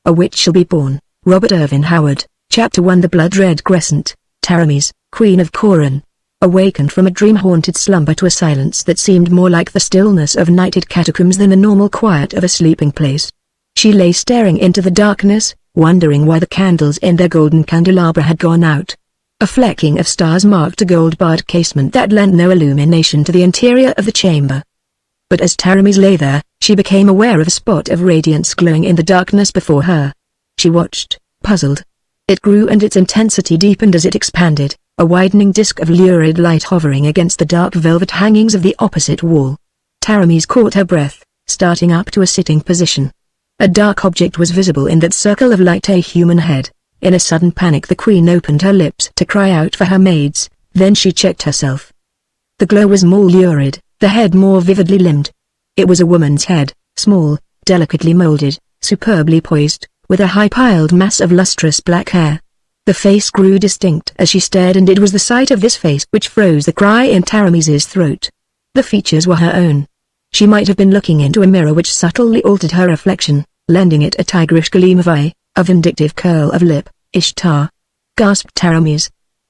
A Witch Shall Be Born. Robert Ervin Howard. Chapter 1. The Blood-Red Crescent. Taramis, Queen of Coran, awakened from a dream-haunted slumber to a silence that seemed more like the stillness of nighted catacombs than the normal quiet of a sleeping place. She lay staring into the darkness, wondering why the candles in their golden candelabra had gone out. A flecking of stars marked a gold-barred casement that lent no illumination to the interior of the chamber. But as Taramis lay there, she became aware of a spot of radiance glowing in the darkness before her. She watched, puzzled. It grew and its intensity deepened as it expanded, a widening disk of lurid light hovering against the dark velvet hangings of the opposite wall. Taramis caught her breath, starting up to a sitting position. A dark object was visible in that circle of light, a human head. In a sudden panic the queen opened her lips to cry out for her maids, then she checked herself. The glow was more lurid, the head more vividly limned. It was a woman's head, small, delicately molded, superbly poised, with a high-piled mass of lustrous black hair. The face grew distinct as she stared, and it was the sight of this face which froze the cry in Taramis's throat. The features were her own. She might have been looking into a mirror which subtly altered her reflection, lending it a tigerish gleam of eye, a vindictive curl of lip. Ishtar! Gasped Taramis.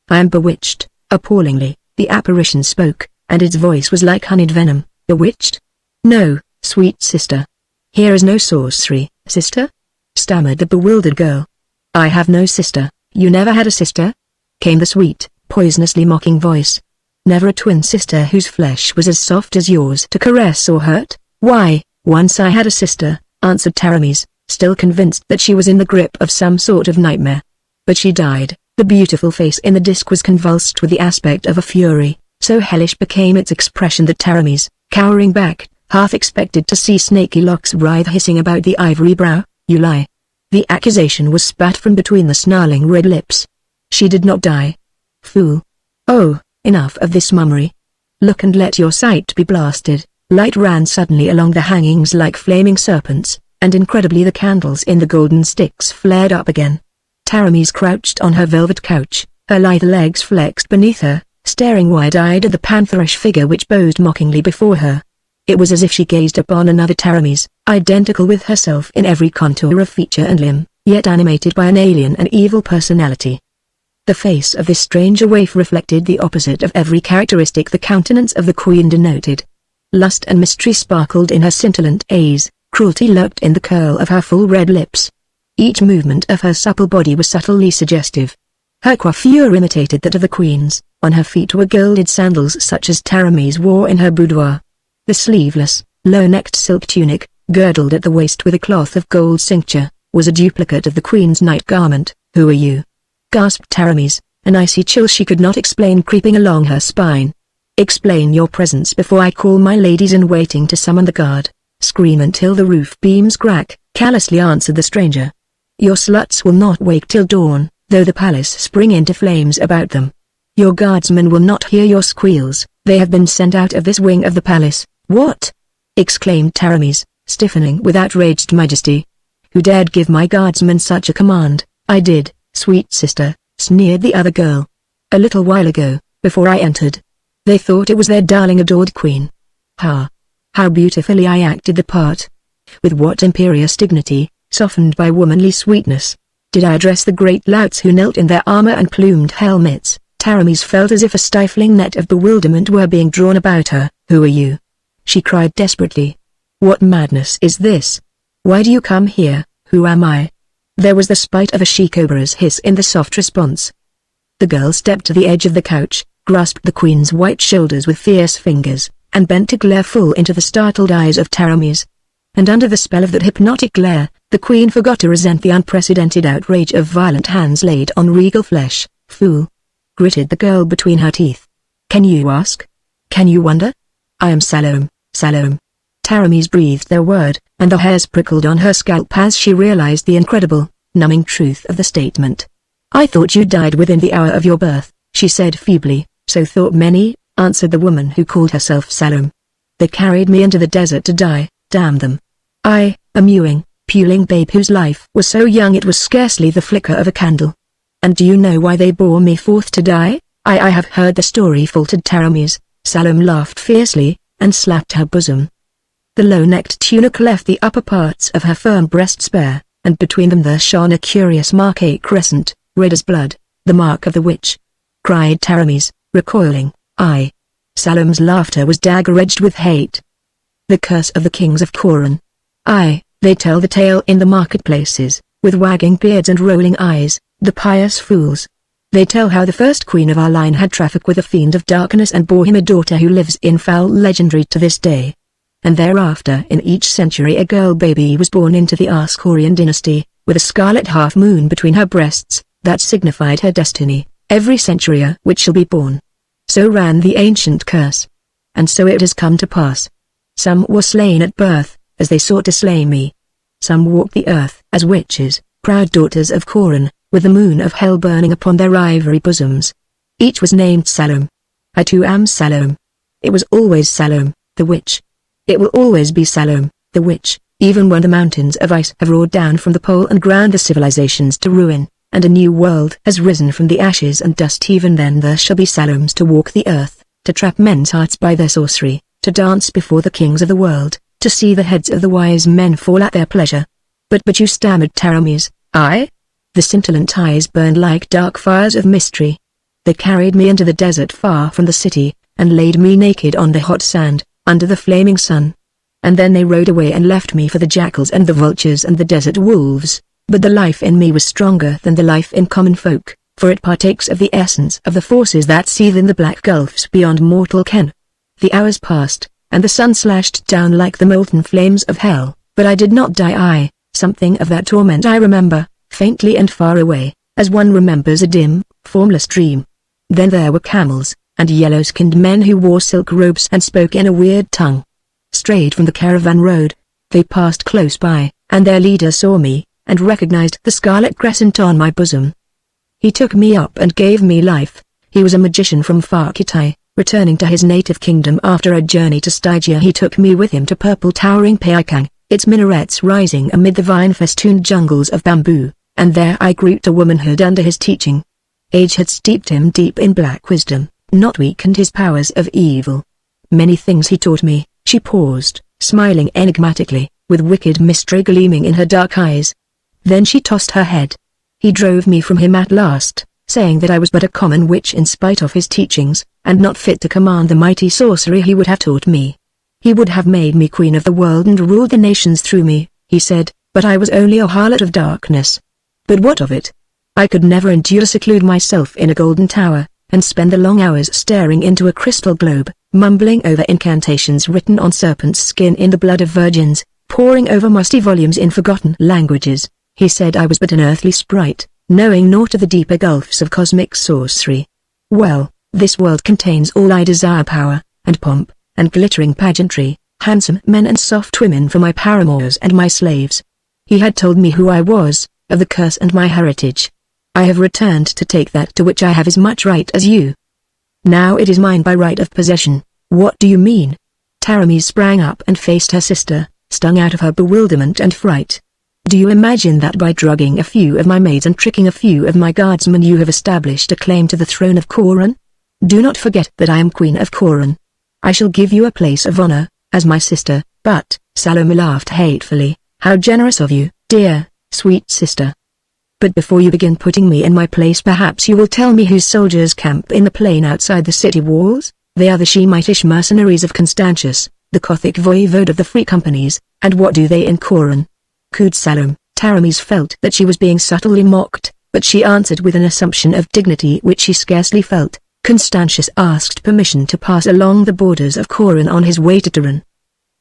I am bewitched. Appallingly, the apparition spoke, and its voice was like honeyed venom. Bewitched? No, sweet sister. Here is no sorcery. Sister? Stammered the bewildered girl. I have no sister. You never had a sister? Came the sweet, poisonously mocking voice. Never a twin sister whose flesh was as soft as yours to caress or hurt? Why, once I had a sister, answered Taramis, still convinced that she was in the grip of some sort of nightmare. But she died. The beautiful face in the disc was convulsed with the aspect of a fury, so hellish became its expression that Taramis, cowering back, half expected to see snaky locks writhe hissing about the ivory brow. You lie. The accusation was spat from between the snarling red lips. She did not die. Fool. Oh, enough of this mummery. Look and let your sight be blasted. Light ran suddenly along the hangings like flaming serpents, and incredibly the candles in the golden sticks flared up again. Taramis crouched on her velvet couch, her lithe legs flexed beneath her, staring wide-eyed at the pantherish figure which posed mockingly before her. It was as if she gazed upon another Taramis, identical with herself in every contour of feature and limb, yet animated by an alien and evil personality. The face of this stranger waif reflected the opposite of every characteristic the countenance of the queen denoted. Lust and mystery sparkled in her scintillant eyes, cruelty lurked in the curl of her full red lips. Each movement of her supple body was subtly suggestive. Her coiffure imitated that of the queen's. On her feet were gilded sandals such as Taramis wore in her boudoir. The sleeveless, low-necked silk tunic, girdled at the waist with a cloth of gold cincture, was a duplicate of the queen's night garment. Who are you? Gasped Taramis, an icy chill she could not explain creeping along her spine. Explain your presence before I call my ladies-in-waiting to summon the guard. Scream until the roof beams crack, callously answered the stranger. Your sluts will not wake till dawn, though the palace spring into flames about them. Your guardsmen will not hear your squeals, they have been sent out of this wing of the palace. What? Exclaimed Taramis, stiffening with outraged majesty. Who dared give my guardsmen such a command? I did, sweet sister, sneered the other girl. A little while ago, before I entered. They thought it was their darling adored queen. Ha! How beautifully I acted the part. With what imperious dignity, softened by womanly sweetness, did I address the great louts who knelt in their armor and plumed helmets. Taramis felt as if a stifling net of bewilderment were being drawn about her. Who are you? She cried desperately. What madness is this? Why do you come here? Who am I? There was the spite of a she-cobra's hiss in the soft response. The girl stepped to the edge of the couch, grasped the queen's white shoulders with fierce fingers, and bent to glare full into the startled eyes of Taramis. And under the spell of that hypnotic glare, the queen forgot to resent the unprecedented outrage of violent hands laid on regal flesh. Fool! Gritted the girl between her teeth. Can you ask? Can you wonder? I am Salome, Salome. Taramis breathed their word, and the hairs prickled on her scalp as she realized the incredible, numbing truth of the statement. I thought you died within the hour of your birth, she said feebly. So thought many, answered the woman who called herself Salome. They carried me into the desert to die, damn them. I, a mewing, puling babe whose life was so young it was scarcely the flicker of a candle. And do you know why they bore me forth to die? I have heard the story, faltered Taramis. Salome laughed fiercely, and slapped her bosom. The low-necked tunic left the upper parts of her firm breasts bare, and between them there shone a curious mark, a crescent, red as blood, the mark of the witch," cried Taramis, recoiling. Salem's laughter was dagger-edged with hate. "The curse of the kings of Coran. They tell the tale in the marketplaces, with wagging beards and rolling eyes, the pious fools. They tell how the first queen of our line had traffic with a fiend of darkness and bore him a daughter who lives in foul legendary to this day. And thereafter in each century a girl baby was born into the Ascorian dynasty, with a scarlet half-moon between her breasts, that signified her destiny, every century a which shall be born. So ran the ancient curse. And so it has come to pass. Some were slain at birth, as they sought to slay me. Some walked the earth as witches, proud daughters of Coran, with the moon of hell burning upon their ivory bosoms. Each was named Salome. I too am Salome. It was always Salome, the witch. It will always be Salome, the witch, even when the mountains of ice have roared down from the pole and ground the civilizations to ruin, and a new world has risen from the ashes and dust. Even then there shall be Salomes to walk the earth, to trap men's hearts by their sorcery, to dance before the kings of the world, to see the heads of the wise men fall at their pleasure." But you stammered Taramis. "I?" The scintillant eyes burned like dark fires of mystery. "They carried me into the desert far from the city, and laid me naked on the hot sand, under the flaming sun. And then they rode away and left me for the jackals and the vultures and the desert wolves. But the life in me was stronger than the life in common folk, for it partakes of the essence of the forces that seethe in the black gulfs beyond mortal ken. The hours passed, and the sun slashed down like the molten flames of hell, but I did not die. Something of that torment I remember, faintly and far away, as one remembers a dim, formless dream. Then there were camels, and yellow-skinned men who wore silk robes and spoke in a weird tongue. Strayed from the caravan road, they passed close by, and their leader saw me, and recognized the scarlet crescent on my bosom. He took me up and gave me life. He was a magician from far Kitai, returning to his native kingdom after a journey to Stygia. He took me with him to purple towering Paikang, its minarets rising amid the vine-festooned jungles of bamboo, and there I grew to womanhood under his teaching. Age had steeped him deep in black wisdom, not weakened his powers of evil. Many things he taught me." She paused, smiling enigmatically, with wicked mystery gleaming in her dark eyes. Then she tossed her head. "He drove me from him at last, saying that I was but a common witch in spite of his teachings, and not fit to command the mighty sorcery he would have taught me. He would have made me queen of the world and ruled the nations through me, he said, but I was only a harlot of darkness. But what of it? I could never endure to seclude myself in a golden tower, and spend the long hours staring into a crystal globe, mumbling over incantations written on serpent's skin in the blood of virgins, poring over musty volumes in forgotten languages. He said I was but an earthly sprite, knowing naught of the deeper gulfs of cosmic sorcery. Well, this world contains all I desire: power, and pomp, and glittering pageantry, handsome men and soft women for my paramours and my slaves. He had told me who I was, of the curse and my heritage. I have returned to take that to which I have as much right as you. Now it is mine by right of possession." "What do you mean?" Taramis sprang up and faced her sister, stung out of her bewilderment and fright. "Do you imagine that by drugging a few of my maids and tricking a few of my guardsmen you have established a claim to the throne of Coran? Do not forget that I am queen of Coran. I shall give you a place of honor, as my sister." "But," Salome laughed hatefully, "how generous of you, dear, sweet sister. But before you begin putting me in my place, perhaps you will tell me whose soldiers camp in the plain outside the city walls?" "They are the Shemitish mercenaries of Constantius, the Gothic voivode of the Free Companies." "And what do they in Coran?" cooed Salome. Taramis felt that she was being subtly mocked, but she answered with an assumption of dignity which she scarcely felt. "Constantius asked permission to pass along the borders of Coran on his way to Turin.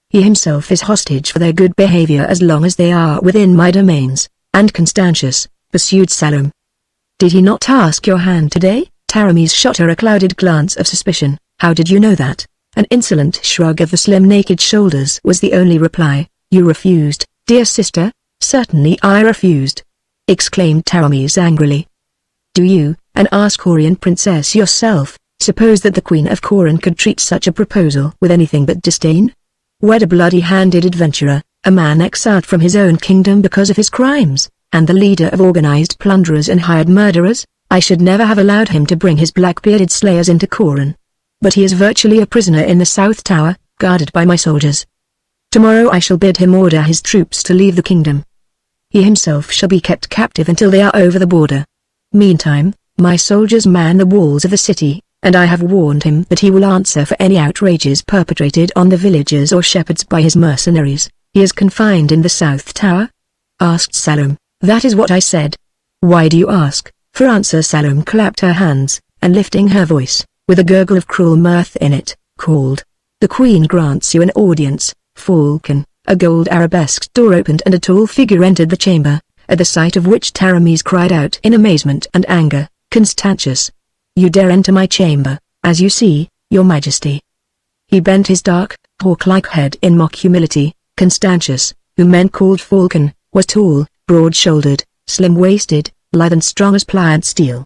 He himself is hostage for their good behavior as long as they are within my domains, and Constantius," pursued Salome. "Did he not ask your hand today?" Taramis shot her a clouded glance of suspicion. "How did you know that?" An insolent shrug of the slim naked shoulders was the only reply. "You refused, dear sister?" "Certainly I refused," exclaimed Taramis angrily. "Do you, an Ascorian princess yourself, suppose that the Queen of Coran could treat such a proposal with anything but disdain? Wed a bloody-handed adventurer, a man exiled from his own kingdom because of his crimes, and the leader of organized plunderers and hired murderers? I should never have allowed him to bring his black-bearded slayers into Coran. But he is virtually a prisoner in the South Tower, guarded by my soldiers. Tomorrow I shall bid him order his troops to leave the kingdom." he himself shall be kept captive until they are over the border. Meantime, my soldiers man the walls of the city, and I have warned him that he will answer for any outrages perpetrated on the villagers or shepherds by his mercenaries. He is confined in the South Tower?" asked Salome. "That is what I said." "Why do you ask?" For answer Salome clapped her hands, and lifting her voice, with a gurgle of cruel mirth in it, called, "The Queen grants you an audience, Falcon." A gold arabesque door opened and a tall figure entered the chamber, at the sight of which Taramis cried out in amazement and anger, "Constantius! You dare enter my chamber, as you see, your majesty." He bent his dark, hawk-like head in mock humility. Constantius, whom men called Falcon, was tall, broad-shouldered, slim-waisted, lithe and strong as pliant steel.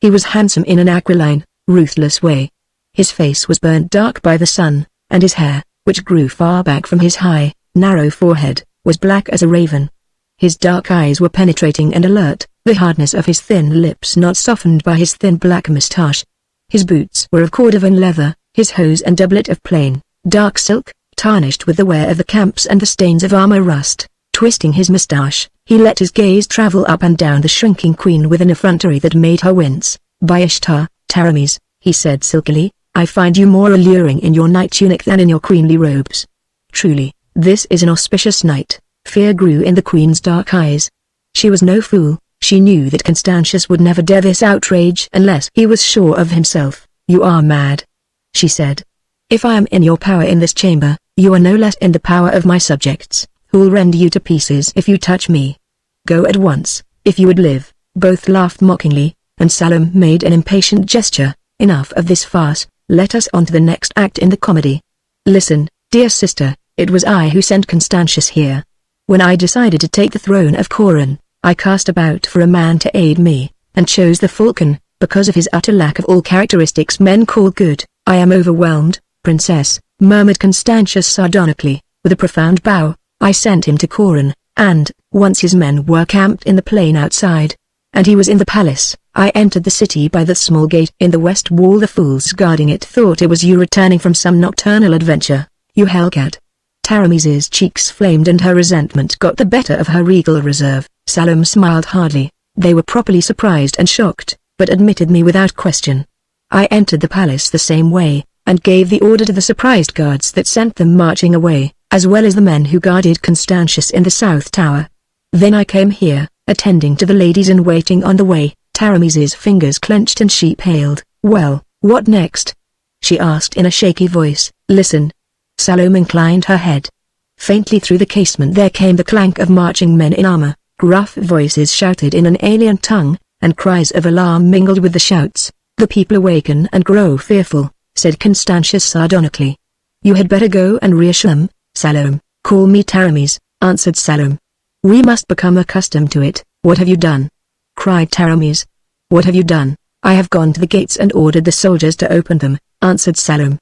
He was handsome in an aquiline, ruthless way. His face was burnt dark by the sun, and his hair, which grew far back from his high, narrow forehead, was black as a raven. His dark eyes were penetrating and alert, the hardness of his thin lips not softened by his thin black moustache. His boots were of cordovan leather, his hose and doublet of plain, dark silk, tarnished with the wear of the camps and the stains of armor rust. Twisting his moustache, he let his gaze travel up and down the shrinking queen with an effrontery that made her wince. "By Ishtar, Taramis," he said silkily, "I find you more alluring in your night tunic than in your queenly robes. Truly, this is an auspicious night." Fear grew in the queen's dark eyes. She was no fool, she knew that Constantius would never dare this outrage unless he was sure of himself. "You are mad," she said. "If I am in your power in this chamber, you are no less in the power of my subjects, who will rend you to pieces if you touch me. Go at once, if you would live." Both laughed mockingly, and Salome made an impatient gesture. "Enough of this farce, let us on to the next act in the comedy. Listen, dear sister, it was I who sent Constantius here. When I decided to take the throne of Conan, I cast about for a man to aid me, and chose the Falcon, because of his utter lack of all characteristics men call good." "I am overwhelmed, princess," murmured Constantius sardonically, with a profound bow. "I sent him to Coran, and, once his men were camped in the plain outside, and he was in the palace, I entered the city by the small gate in the west wall. The fools guarding it thought it was you returning from some nocturnal adventure, you hellcat." Taramis's cheeks flamed and her resentment got the better of her regal reserve. Salome smiled hardly. They were properly surprised and shocked, but admitted me without question. "I entered the palace the same way, and gave the order to the surprised guards that sent them marching away, as well as the men who guarded Constantius in the South Tower. Then I came here, attending to the ladies-in-waiting on the way." Taramis's fingers clenched and she paled. "Well, what next?" she asked in a shaky voice. "Listen." Salome inclined her head. Faintly through the casement there came the clank of marching men in armor. Gruff voices shouted in an alien tongue, and cries of alarm mingled with the shouts. "The people awaken and grow fearful," said Constantius sardonically. "You had better go and reassure them, Salome." "Call me Taramis," answered Salome. "We must become accustomed to it." "What have you done?" cried Taramis. "What have you done?" "I have gone to the gates and ordered the soldiers to open them," answered Salome.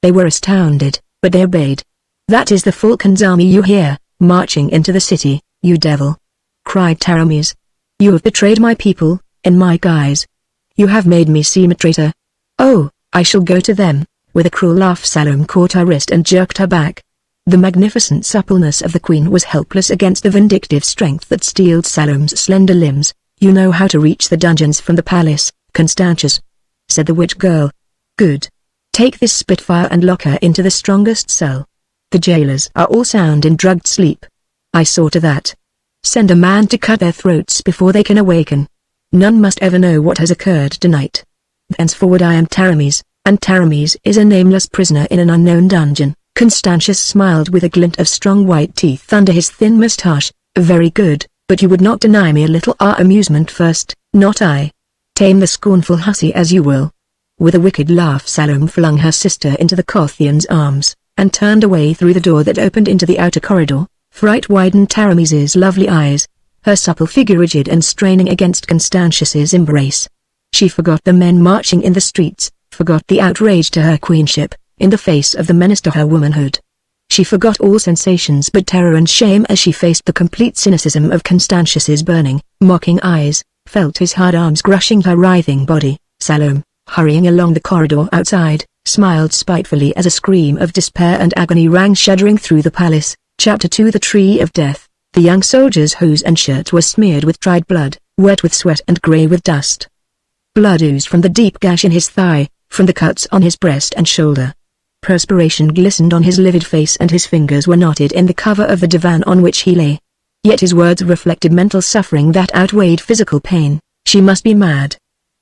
They were astounded, but they obeyed. "That is the Falcon's army you hear, marching into the city, you devil!" cried Taramis. "You have betrayed my people, in my guise. You have made me seem a traitor. Oh, I shall go to them." With a cruel laugh Salome caught her wrist and jerked her back. The magnificent suppleness of the queen was helpless against the vindictive strength that steeled Salome's slender limbs. "You know how to reach the dungeons from the palace, Constantius," said the witch girl. "Good. Take this Spitfire and lock her into the strongest cell. The jailers are all sound in drugged sleep. I saw to that. Send a man to cut their throats before they can awaken. None must ever know what has occurred tonight. Thenceforward I am Taramis, and Taramis is a nameless prisoner in an unknown dungeon." Constantius smiled with a glint of strong white teeth under his thin moustache. "Very good, but you would not deny me a little amusement first." "Not I. Tame the scornful hussy as you will." With a wicked laugh Salome flung her sister into the Kothian's arms, and turned away through the door that opened into the outer corridor. Fright widened Taramis's lovely eyes, her supple figure rigid and straining against Constantius's embrace. She forgot the men marching in the streets, forgot the outrage to her queenship, in the face of the menace to her womanhood. She forgot all sensations but terror and shame as she faced the complete cynicism of Constantius's burning, mocking eyes, felt his hard arms crushing her writhing body. Salome, hurrying along the corridor outside, smiled spitefully as a scream of despair and agony rang shuddering through the palace. Chapter 2 The Tree of Death. The young soldier's hose and shirt were smeared with dried blood, wet with sweat and grey with dust. Blood oozed from the deep gash in his thigh, from the cuts on his breast and shoulder. Perspiration glistened on his livid face and his fingers were knotted in the cover of the divan on which he lay. Yet his words reflected mental suffering that outweighed physical pain. "She must be mad,"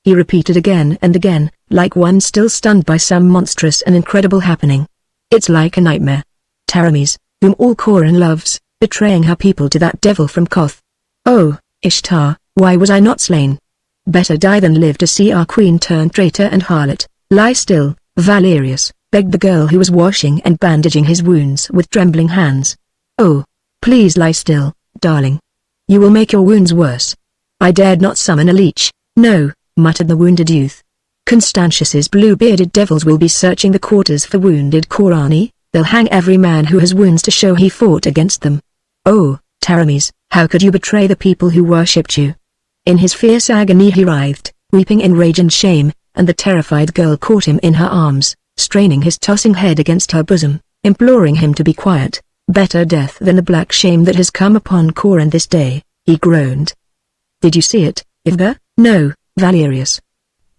he repeated again and again, like one still stunned by some monstrous and incredible happening. "It's like a nightmare. Taramis, whom all Coran loves, betraying her people to that devil from Koth. Oh, Ishtar, why was I not slain? Better die than live to see our queen turn traitor and harlot." "Lie still, Valerius," begged the girl who was washing and bandaging his wounds with trembling hands. "Oh, please lie still, darling. You will make your wounds worse." "I dared not summon a leech." "No," muttered the wounded youth. "Constantius's blue-bearded devils will be searching the quarters for wounded Korani. They'll hang every man who has wounds to show he fought against them." "Oh, Taramis, how could you betray the people who worshipped you?" In his fierce agony he writhed, weeping in rage and shame, and the terrified girl caught him in her arms, straining his tossing head against her bosom, imploring him to be quiet. "Better death than the black shame that has come upon Coran this day," he groaned. "Did you see it, Ivga?" "No, Valerius."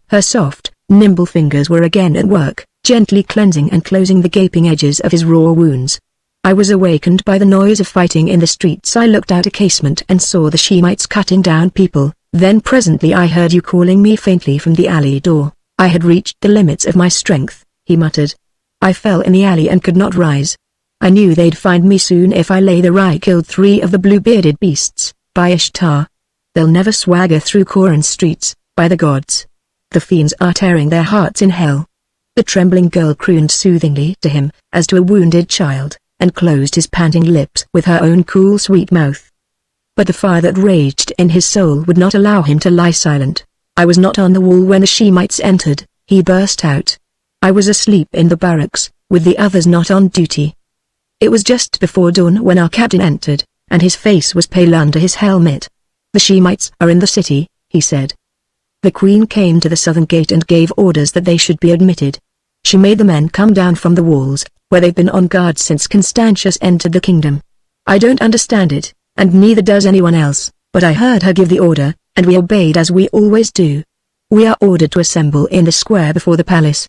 Her soft, nimble fingers were again at work, gently cleansing and closing the gaping edges of his raw wounds. "I was awakened by the noise of fighting in the streets. I looked out a casement and saw the Shemites cutting down people. Then presently I heard you calling me faintly from the alley door. I had reached the limits of my strength," he muttered. "I fell in the alley and could not rise. I knew they'd find me soon if I lay there. I killed 3 of the blue-bearded beasts, by Ishtar. They'll never swagger through Coran's streets, by the gods. The fiends are tearing their hearts in hell." The trembling girl crooned soothingly to him, as to a wounded child, and closed his panting lips with her own cool sweet mouth. But the fire that raged in his soul would not allow him to lie silent. "I was not on the wall when the Shemites entered," he burst out. "I was asleep in the barracks, with the others not on duty. It was just before dawn when our captain entered, and his face was pale under his helmet. 'The Shemites are in the city,' he said. The queen came to the southern gate and gave orders that they should be admitted. She made the men come down from the walls, where they've been on guard since Constantius entered the kingdom. I don't understand it, and neither does anyone else, but I heard her give the order, and we obeyed as we always do. We are ordered to assemble in the square before the palace.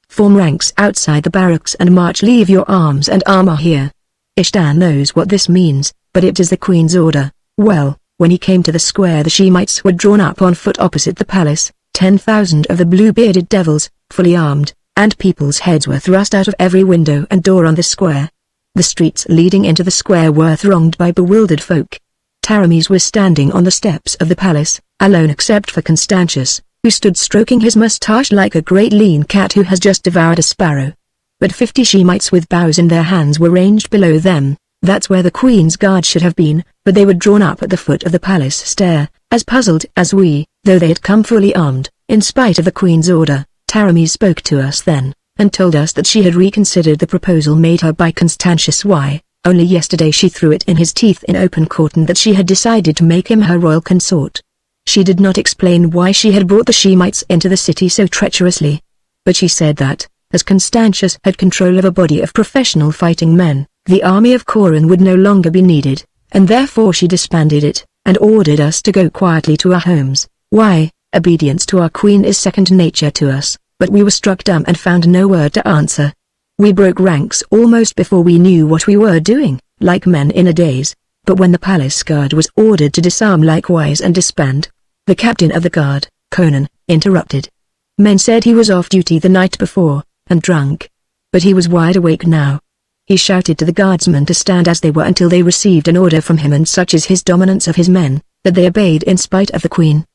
Form ranks outside the barracks and march. Leave your arms and armor here.' Ishtar knows what this means, but it is the queen's order. Well, when he came to the square, the Shemites were drawn up on foot opposite the palace, 10,000 of the blue-bearded devils, fully armed, and people's heads were thrust out of every window and door on the square. The streets leading into the square were thronged by bewildered folk. Taramis was standing on the steps of the palace, alone except for Constantius, who stood stroking his moustache like a great lean cat who has just devoured a sparrow. But 50 Shemites with bows in their hands were ranged below them. That's where the queen's guard should have been, but they were drawn up at the foot of the palace stair, as puzzled as we, though they had come fully armed, in spite of the queen's order. Taramis spoke to us then, and told us that she had reconsidered the proposal made her by Constantius. Why, only yesterday she threw it in his teeth in open court and that she had decided to make him her royal consort. She did not explain why she had brought the Shemites into the city so treacherously. But she said that, as Constantius had control of a body of professional fighting men, the army of Coran would no longer be needed, and therefore she disbanded it, and ordered us to go quietly to our homes. Why, obedience to our queen is second nature to us, but we were struck dumb and found no word to answer. We broke ranks almost before we knew what we were doing, like men in a daze, but when the palace guard was ordered to disarm likewise and disband, the captain of the guard, Conan, interrupted. Men said he was off duty the night before, and drunk. But he was wide awake now. He shouted to the guardsmen to stand as they were until they received an order from him, and such is his dominance of his men, that they obeyed in spite of the queen.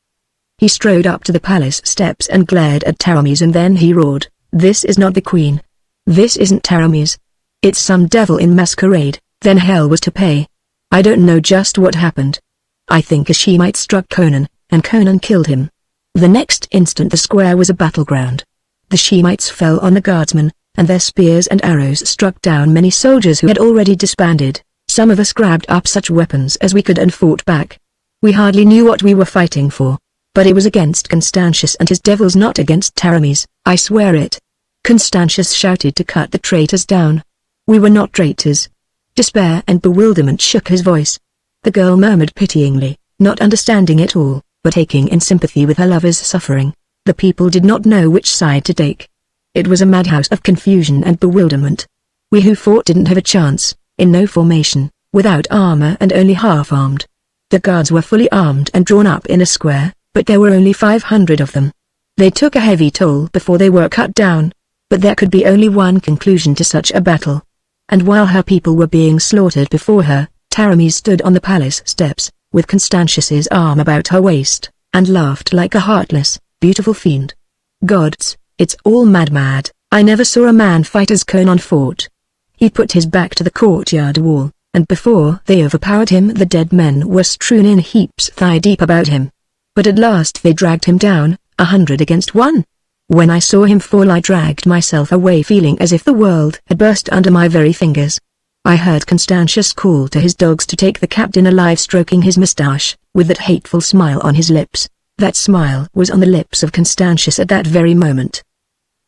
He strode up to the palace steps and glared at Taramis, and then he roared, "This is not the queen. This isn't Taramis. It's some devil in masquerade." Then hell was to pay. I don't know just what happened. I think a Shemite struck Conan, and Conan killed him. The next instant the square was a battleground. The Shemites fell on the guardsmen, and their spears and arrows struck down many soldiers who had already disbanded. Some of us grabbed up such weapons as we could and fought back. We hardly knew what we were fighting for. But it was against Constantius and his devils, not against Taramis, I swear it. Constantius shouted to cut the traitors down. We were not traitors. Despair and bewilderment shook his voice. The girl murmured pityingly, not understanding it all, but taking in sympathy with her lover's suffering. The people did not know which side to take. It was a madhouse of confusion and bewilderment. We who fought didn't have a chance, in no formation, without armor and only half-armed. The guards were fully armed and drawn up in a square, but there were only 500 of them. They took a heavy toll before they were cut down. But there could be only one conclusion to such a battle. And while her people were being slaughtered before her, Taramis stood on the palace steps, with Constantius's arm about her waist, and laughed like a heartless, beautiful fiend. Gods, it's all mad. I never saw a man fight as Conan fought. He put his back to the courtyard wall, and before they overpowered him the dead men were strewn in heaps thigh-deep about him. But at last they dragged him down, 100 against 1. When I saw him fall I dragged myself away feeling as if the world had burst under my very fingers. I heard Constantius call to his dogs to take the captain alive, stroking his moustache, with that hateful smile on his lips. That smile was on the lips of Constantius at that very moment.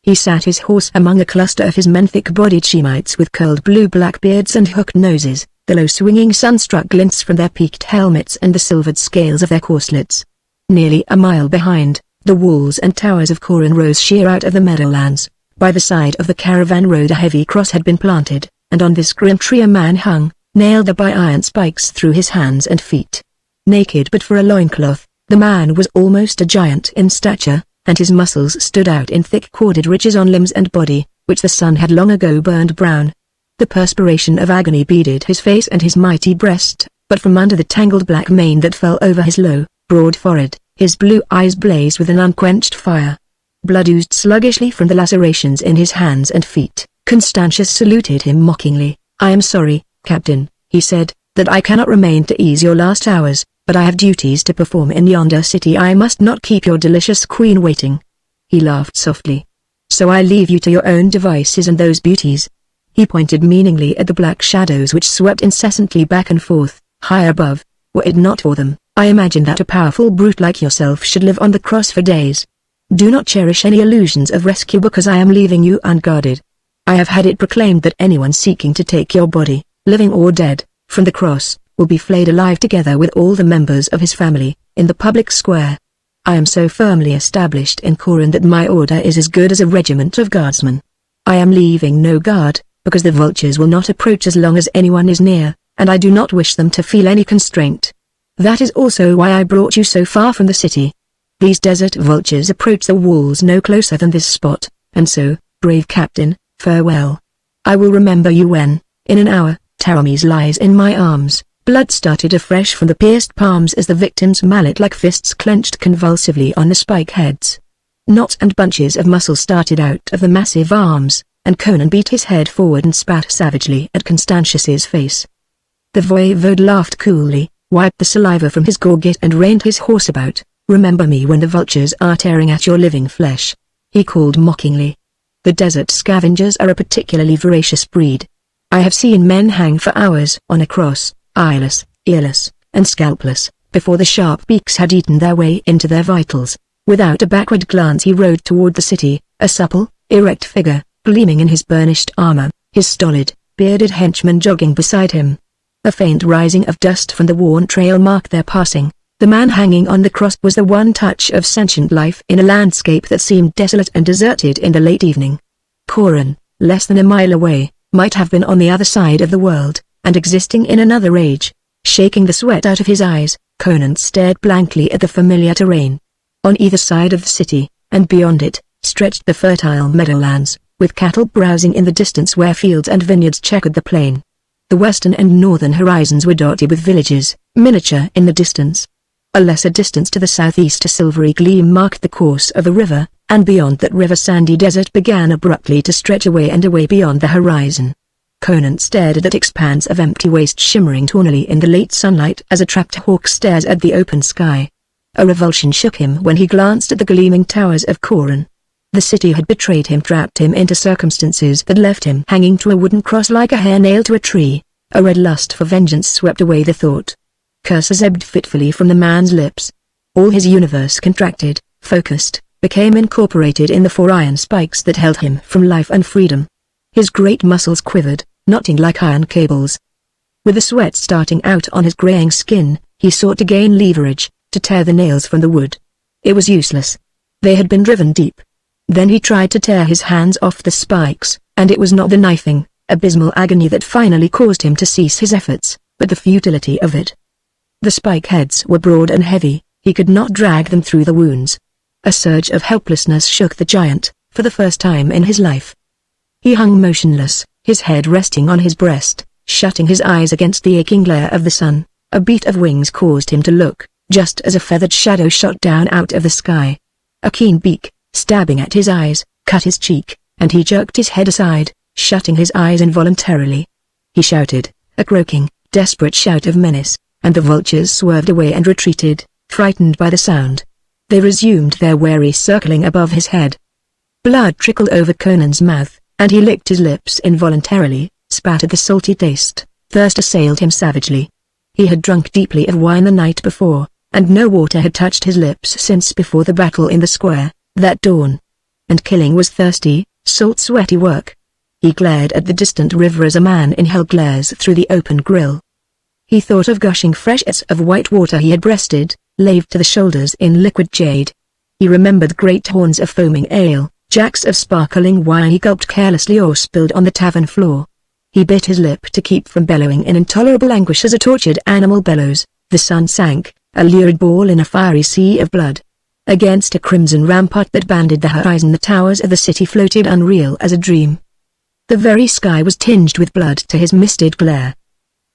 He sat his horse among a cluster of his men, thick-bodied Shemites with curled blue-black beards and hooked noses, the low swinging sun-struck glints from their peaked helmets and the silvered scales of their corselets. Nearly a mile behind, the walls and towers of Coran rose sheer out of the meadowlands. By the side of the caravan road a heavy cross had been planted, and on this grim tree a man hung, nailed by iron spikes through his hands and feet. Naked but for a loincloth, the man was almost a giant in stature, and his muscles stood out in thick corded ridges on limbs and body, which the sun had long ago burned brown. The perspiration of agony beaded his face and his mighty breast, but from under the tangled black mane that fell over his low, broad forehead, his blue eyes blazed with an unquenched fire. Blood oozed sluggishly from the lacerations in his hands and feet. Constantius saluted him mockingly. "I am sorry, Captain," he said, "that I cannot remain to ease your last hours, but I have duties to perform in yonder city. I must not keep your delicious queen waiting." He laughed softly. "So I leave you to your own devices and those beauties." He pointed meaningly at the black shadows which swept incessantly back and forth, high above. "Were it not for them, I imagine that a powerful brute like yourself should live on the cross for days. Do not cherish any illusions of rescue because I am leaving you unguarded. I have had it proclaimed that anyone seeking to take your body, living or dead, from the cross, will be flayed alive together with all the members of his family, in the public square. I am so firmly established in Coran that my order is as good as a regiment of guardsmen. I am leaving no guard, because the vultures will not approach as long as anyone is near, and I do not wish them to feel any constraint. That is also why I brought you so far from the city. These desert vultures approach the walls no closer than this spot, and so, brave captain, farewell. I will remember you when, in an hour, Taramis lies in my arms." Blood started afresh from the pierced palms as the victim's mallet-like fists clenched convulsively on the spike heads. Knots and bunches of muscle started out of the massive arms, and Conan beat his head forward and spat savagely at Constantius's face. The voivode laughed coolly, wiped the saliva from his gorget and reined his horse about. "Remember me when the vultures are tearing at your living flesh," he called mockingly. "The desert scavengers are a particularly voracious breed. I have seen men hang for hours on a cross, eyeless, earless, and scalpless, before the sharp beaks had eaten their way into their vitals." Without a backward glance he rode toward the city, a supple, erect figure, gleaming in his burnished armor, his stolid, bearded henchman jogging beside him. A faint rising of dust from the worn trail marked their passing. The man hanging on the cross was the one touch of sentient life in a landscape that seemed desolate and deserted in the late evening. Coran, less than a mile away, might have been on the other side of the world, and existing in another age. Shaking the sweat out of his eyes, Conan stared blankly at the familiar terrain. On either side of the city, and beyond it, stretched the fertile meadowlands, with cattle browsing in the distance where fields and vineyards checkered the plain. The western and northern horizons were dotted with villages, miniature in the distance. A lesser distance to the southeast a silvery gleam marked the course of the river, and beyond that river sandy desert began abruptly to stretch away and away beyond the horizon. Conan stared at that expanse of empty waste shimmering tawnily in the late sunlight as a trapped hawk stares at the open sky. A revulsion shook him when he glanced at the gleaming towers of Coran. The city had betrayed him, trapped him into circumstances that left him hanging to a wooden cross like a hare nailed to a tree. A red lust for vengeance swept away the thought. Curses ebbed fitfully from the man's lips. All his universe contracted, focused, became incorporated in the 4 iron spikes that held him from life and freedom. His great muscles quivered, knotting like iron cables. With the sweat starting out on his graying skin, he sought to gain leverage, to tear the nails from the wood. It was useless. They had been driven deep. Then he tried to tear his hands off the spikes, and it was not the knifing, abysmal agony that finally caused him to cease his efforts, but the futility of it. The spike heads were broad and heavy, he could not drag them through the wounds. A surge of helplessness shook the giant, for the first time in his life. He hung motionless, his head resting on his breast, shutting his eyes against the aching glare of the sun. A beat of wings caused him to look, just as a feathered shadow shot down out of the sky. A keen beak, stabbing at his eyes, cut his cheek, and he jerked his head aside, shutting his eyes involuntarily. He shouted, a croaking, desperate shout of menace, and the vultures swerved away and retreated, frightened by the sound. They resumed their wary circling above his head. Blood trickled over Conan's mouth, and he licked his lips involuntarily, spat at the salty taste. Thirst assailed him savagely. He had drunk deeply of wine the night before, and no water had touched his lips since before the battle in the square, that dawn. And killing was thirsty, salt-sweaty work. He glared at the distant river as a man in hell glares through the open grill. He thought of gushing freshets of white water he had breasted, laved to the shoulders in liquid jade. He remembered great horns of foaming ale, jacks of sparkling wine he gulped carelessly or spilled on the tavern floor. He bit his lip to keep from bellowing in intolerable anguish as a tortured animal bellows. The sun sank, a lurid ball in a fiery sea of blood. Against a crimson rampart that banded the horizon the towers of the city floated unreal as a dream. The very sky was tinged with blood to his misted glare.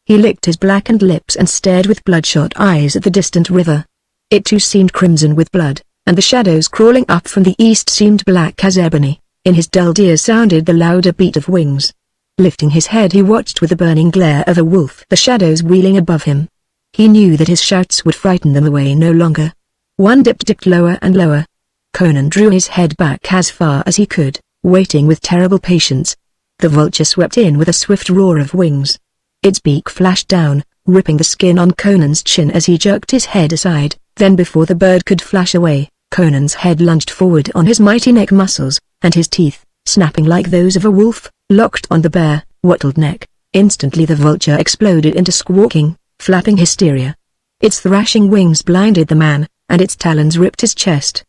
He licked his blackened lips and stared with bloodshot eyes at the distant river. It too seemed crimson with blood, and the shadows crawling up from the east seemed black as ebony. In his dulled ears sounded the louder beat of wings. Lifting his head he watched with the burning glare of a wolf the shadows wheeling above him. He knew that his shouts would frighten them away no longer. One dipped lower and lower. Conan drew his head back as far as he could, waiting with terrible patience. The vulture swept in with a swift roar of wings. Its beak flashed down, ripping the skin on Conan's chin as he jerked his head aside. Then before the bird could flash away, Conan's head lunged forward on his mighty neck muscles, and his teeth, snapping like those of a wolf, locked on the bare, wattled neck. Instantly the vulture exploded into squawking, flapping hysteria. Its thrashing wings blinded the man, and its talons ripped his chest.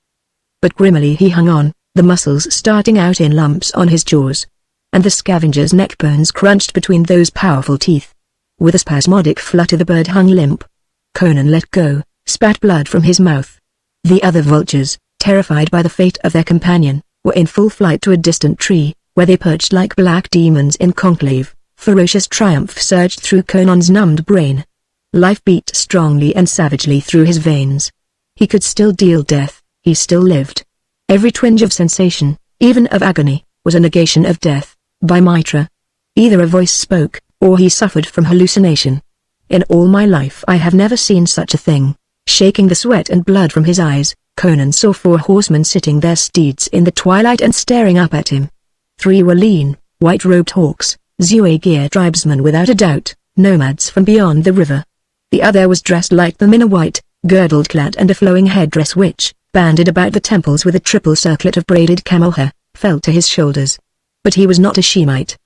But grimly he hung on, the muscles starting out in lumps on his jaws. And the scavenger's neck bones crunched between those powerful teeth. With a spasmodic flutter the bird hung limp. Conan let go, spat blood from his mouth. The other vultures, terrified by the fate of their companion, were in full flight to a distant tree, where they perched like black demons in conclave. Ferocious triumph surged through Conan's numbed brain. Life beat strongly and savagely through his veins. He could still deal death, he still lived. Every twinge of sensation, even of agony, was a negation of death, by Mitra. Either a voice spoke, or he suffered from hallucination. In all my life I have never seen such a thing. Shaking the sweat and blood from his eyes, Conan saw 4 horsemen sitting their steeds in the twilight and staring up at him. 3 were lean, white-robed hawks, Zuagir tribesmen without a doubt, nomads from beyond the river. The other was dressed like them in a white, girdled clad and a flowing headdress which, banded about the temples with a triple circlet of braided camel hair, fell to his shoulders. But he was not a Shemite.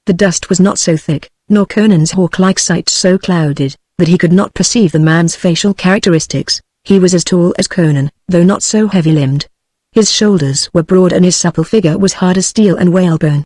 The dust was not so thick, nor Conan's hawk-like sight so clouded, that he could not perceive the man's facial characteristics. He was as tall as Conan, though not so heavy-limbed. His shoulders were broad and his supple figure was hard as steel and whalebone.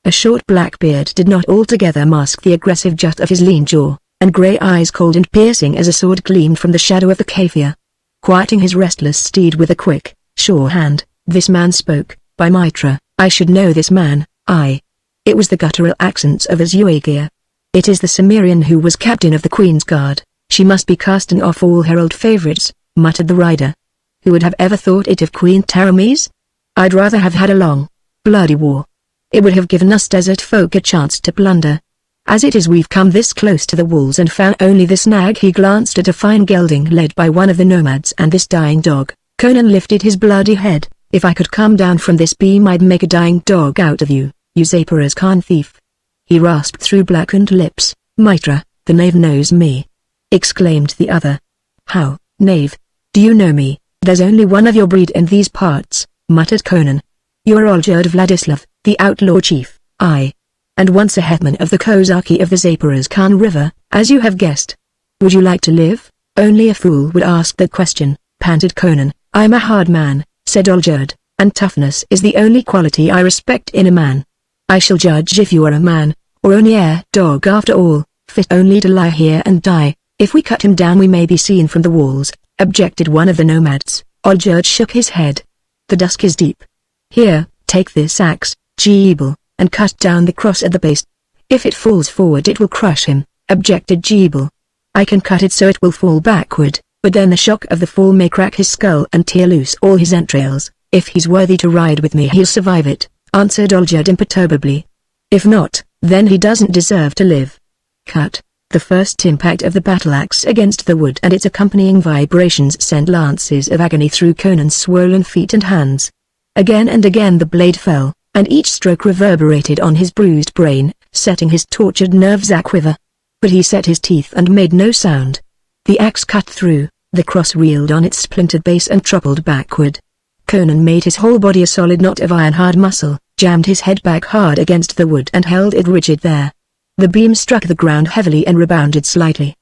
A short black beard did not altogether mask the aggressive jut of his lean jaw, and grey eyes cold and piercing as a sword gleamed from the shadow of the kaffir. Quieting his restless steed with a quick, sure hand, this man spoke, "By Mitra, I should know this man, I." It was the guttural accents of a Zuagir. "It is the Cimmerian who was captain of the Queen's Guard. She must be casting off all her old favorites," muttered the rider. "Who would have ever thought it of Queen Taramis? I'd rather have had a long, bloody war. It would have given us desert folk a chance to plunder. As it is we've come this close to the walls and found only this nag." He glanced at a fine gelding led by one of the nomads and this dying dog. Conan lifted his bloody head. "If I could come down from this beam I'd make a dying dog out of you, you Zapora's Khan thief." He rasped through blackened lips. "Mitra, the knave knows me," exclaimed the other. "How, knave? Do you know me? There's only one of your breed in these parts," muttered Conan. "You are Oljerd Vladislav, the outlaw chief, I. And once a hetman of the Kozaki of the Zapora's Khan River, As you have guessed. Would you like to live? Only a fool would ask that question, panted Conan. I'm a hard man, said Olgerd, and toughness is the only quality I respect in a man. I shall judge if you are a man, or only a dog after all, fit only to lie here and die. If we cut him down we may be seen from the walls, objected one of the nomads. Olgerd shook his head. The dusk is deep. Here, take this axe, Jeeble, and cut down the cross at the base. If it falls forward it will crush him, objected Jeeble. I can cut it so it will fall backward, but then the shock of the fall may crack his skull and tear loose all his entrails. If he's worthy to ride with me he'll survive it, answered Olgerd imperturbably. If not, then he doesn't deserve to live. Cut. The first impact of the battle axe against the wood and its accompanying vibrations sent lances of agony through Conan's swollen feet and hands. Again and again the blade fell, and each stroke reverberated on his bruised brain, setting his tortured nerves aquiver. But he set his teeth and made no sound. The axe cut through, the cross reeled on its splintered base and toppled backward. Conan made his whole body a solid knot of iron-hard muscle, jammed his head back hard against the wood and held it rigid there. The beam struck the ground heavily and rebounded slightly.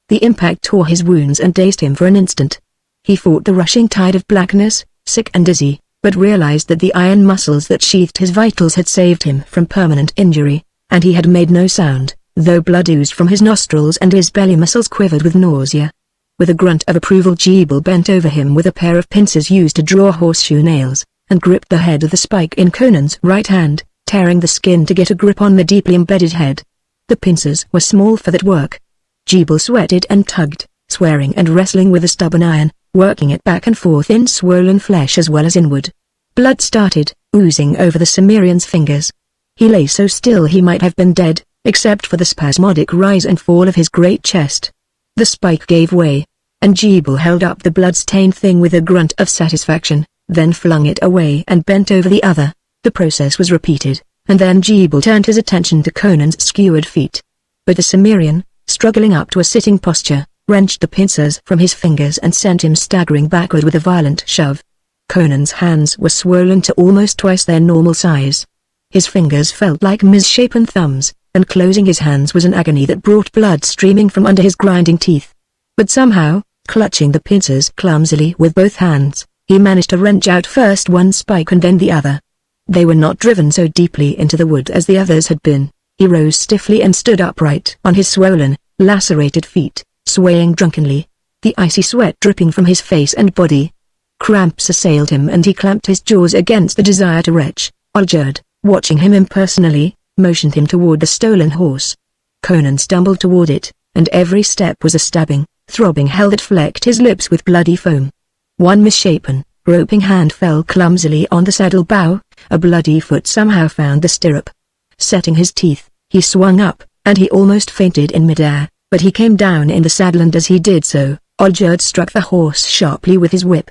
The impact tore his wounds and dazed him for an instant. He fought the rushing tide of blackness, sick and dizzy, but realized that the iron muscles that sheathed his vitals had saved him from permanent injury, and he had made no sound, though blood oozed from his nostrils and his belly muscles quivered with nausea. With a grunt of approval Jeeble bent over him with a pair of pincers used to draw horseshoe nails, and gripped the head of the spike in Conan's right hand, tearing the skin to get a grip on the deeply embedded head. The pincers were small for that work. Jeeble sweated and tugged, swearing and wrestling with the stubborn iron, working it back and forth in swollen flesh as well as inward. Blood started, oozing over the Cimmerian's fingers. He lay so still he might have been dead, except for the spasmodic rise and fall of his great chest. The spike gave way, and Jeeble held up the blood-stained thing with a grunt of satisfaction, then flung it away and bent over the other. The process was repeated, and then Jeeble turned his attention to Conan's skewered feet. But the Cimmerian, struggling up to a sitting posture, wrenched the pincers from his fingers and sent him staggering backward with a violent shove. Conan's hands were swollen to almost twice their normal size. His fingers felt like misshapen thumbs, and closing his hands was an agony that brought blood streaming from under his grinding teeth. But somehow, clutching the pincers clumsily with both hands, he managed to wrench out first one spike and then the other. They were not driven so deeply into the wood as the others had been. He rose stiffly and stood upright on his swollen, lacerated feet, swaying drunkenly, the icy sweat dripping from his face and body. Cramps assailed him and he clamped his jaws against the desire to retch. Olgerd, watching him impersonally, motioned him toward the stolen horse. Conan stumbled toward it, and every step was a stabbing, throbbing hell that flecked his lips with bloody foam. One misshapen, groping hand fell clumsily on the saddle bow, a bloody foot somehow found the stirrup. Setting his teeth, he swung up, and he almost fainted in midair, but he came down in the saddle and as he did so, Olgerd struck the horse sharply with his whip.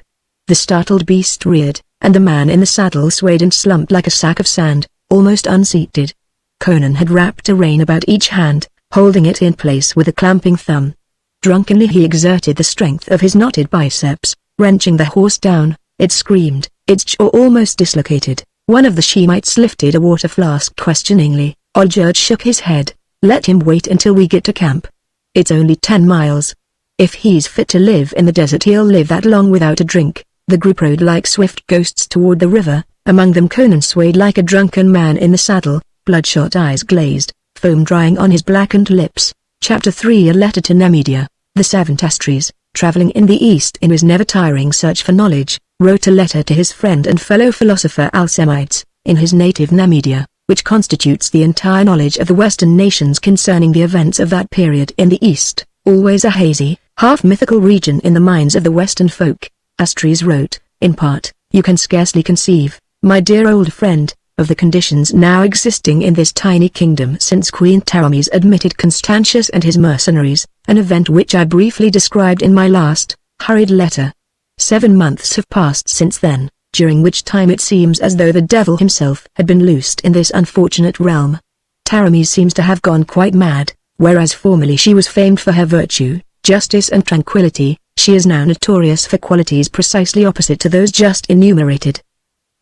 The startled beast reared, and the man in the saddle swayed and slumped like a sack of sand, almost unseated. Conan had wrapped a rein about each hand, holding it in place with a clamping thumb. Drunkenly he exerted the strength of his knotted biceps, wrenching the horse down. It screamed, its jaw almost dislocated. One of the Shemites lifted a water flask questioningly. Olgerd shook his head. Let him wait until we get to camp. It's only 10 miles. If he's fit to live in the desert he'll live that long without a drink. The group rode like swift ghosts toward the river. Among them Conan swayed like a drunken man in the saddle, bloodshot eyes glazed, foam drying on his blackened lips. Chapter 3 A Letter to Nemedia. The Savantastries, traveling in the East in his never-tiring search for knowledge, wrote a letter to his friend and fellow philosopher Alcemides, in his native Nemedia, which constitutes the entire knowledge of the Western nations concerning the events of that period in the East, always a hazy, half-mythical region in the minds of the Western folk. Astries wrote, in part, "You can scarcely conceive, my dear old friend, of the conditions now existing in this tiny kingdom since Queen Taramis admitted Constantius and his mercenaries, an event which I briefly described in my last, hurried letter. 7 months have passed since then, during which time it seems as though the devil himself had been loosed in this unfortunate realm. Taramis seems to have gone quite mad, whereas formerly she was famed for her virtue, justice and tranquility. She is now notorious for qualities precisely opposite to those just enumerated.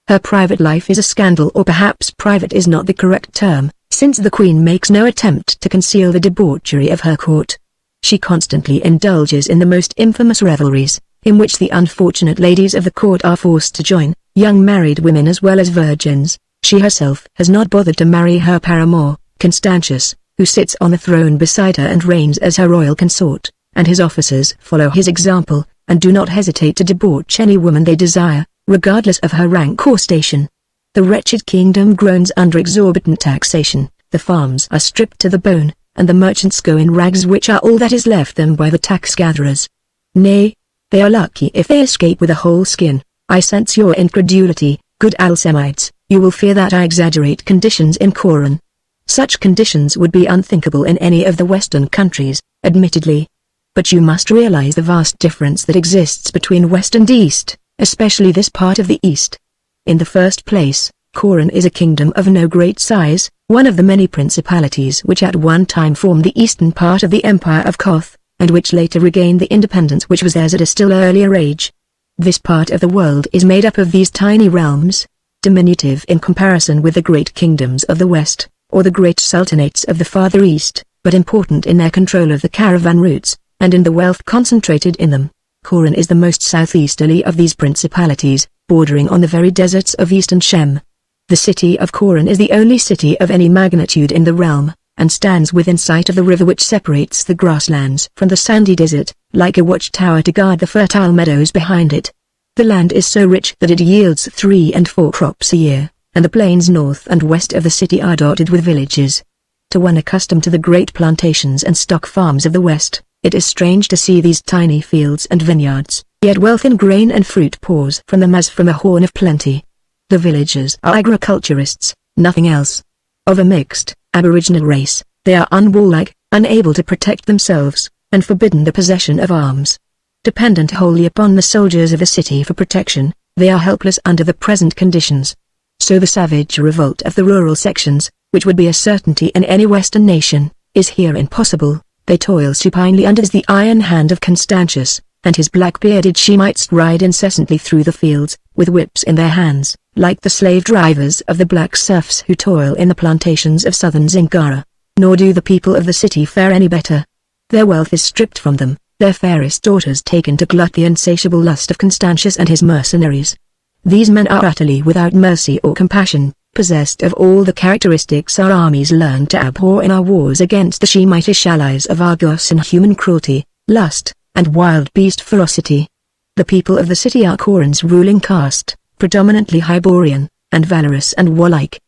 Her private life is a scandal, or perhaps private is not the correct term, since the queen makes no attempt to conceal the debauchery of her court. She constantly indulges in the most infamous revelries, in which the unfortunate ladies of the court are forced to join, young married women as well as virgins. She herself has not bothered to marry her paramour, Constantius, who sits on the throne beside her and reigns as her royal consort, and his officers follow his example, and do not hesitate to debauch any woman they desire, regardless of her rank or station. The wretched kingdom groans under exorbitant taxation, the farms are stripped to the bone, and the merchants go in rags which are all that is left them by the tax-gatherers. Nay, they are lucky if they escape with a whole skin. I sense your incredulity, good Alcemides. You will fear that I exaggerate conditions in Coran. Such conditions would be unthinkable in any of the Western countries, admittedly. But you must realize the vast difference that exists between West and East, especially this part of the East. In the first place, Coran is a kingdom of no great size, one of the many principalities which at one time formed the eastern part of the Empire of Koth, and which later regained the independence which was theirs at a still earlier age. This part of the world is made up of these tiny realms, diminutive in comparison with the great kingdoms of the West, or the great sultanates of the farther East, but important in their control of the caravan routes, and in the wealth concentrated in them. Coran is the most southeasterly of these principalities, bordering on the very deserts of eastern Shem. The city of Coran is the only city of any magnitude in the realm, and stands within sight of the river which separates the grasslands from the sandy desert, like a watchtower to guard the fertile meadows behind it. The land is so rich that it yields 3 and 4 crops a year, and the plains north and west of the city are dotted with villages. To one accustomed to the great plantations and stock farms of the West, it is strange to see these tiny fields and vineyards, yet wealth in grain and fruit pours from them as from a horn of plenty. The villagers are agriculturists, nothing else. Of a mixed, aboriginal race, they are unwarlike, unable to protect themselves, and forbidden the possession of arms. Dependent wholly upon the soldiers of the city for protection, they are helpless under the present conditions. So the savage revolt of the rural sections, which would be a certainty in any Western nation, is here impossible. They toil supinely under the iron hand of Constantius, and his black-bearded Shemites ride incessantly through the fields, with whips in their hands, like the slave drivers of the black serfs who toil in the plantations of southern Zingara. Nor do the people of the city fare any better. Their wealth is stripped from them, their fairest daughters taken to glut the insatiable lust of Constantius and his mercenaries. These men are utterly without mercy or compassion, possessed of all the characteristics our armies learned to abhor in our wars against the Shemitish allies of Argos in human cruelty, lust, and wild beast ferocity. The people of the city are Coran's ruling caste, predominantly Hyborian, and valorous and warlike.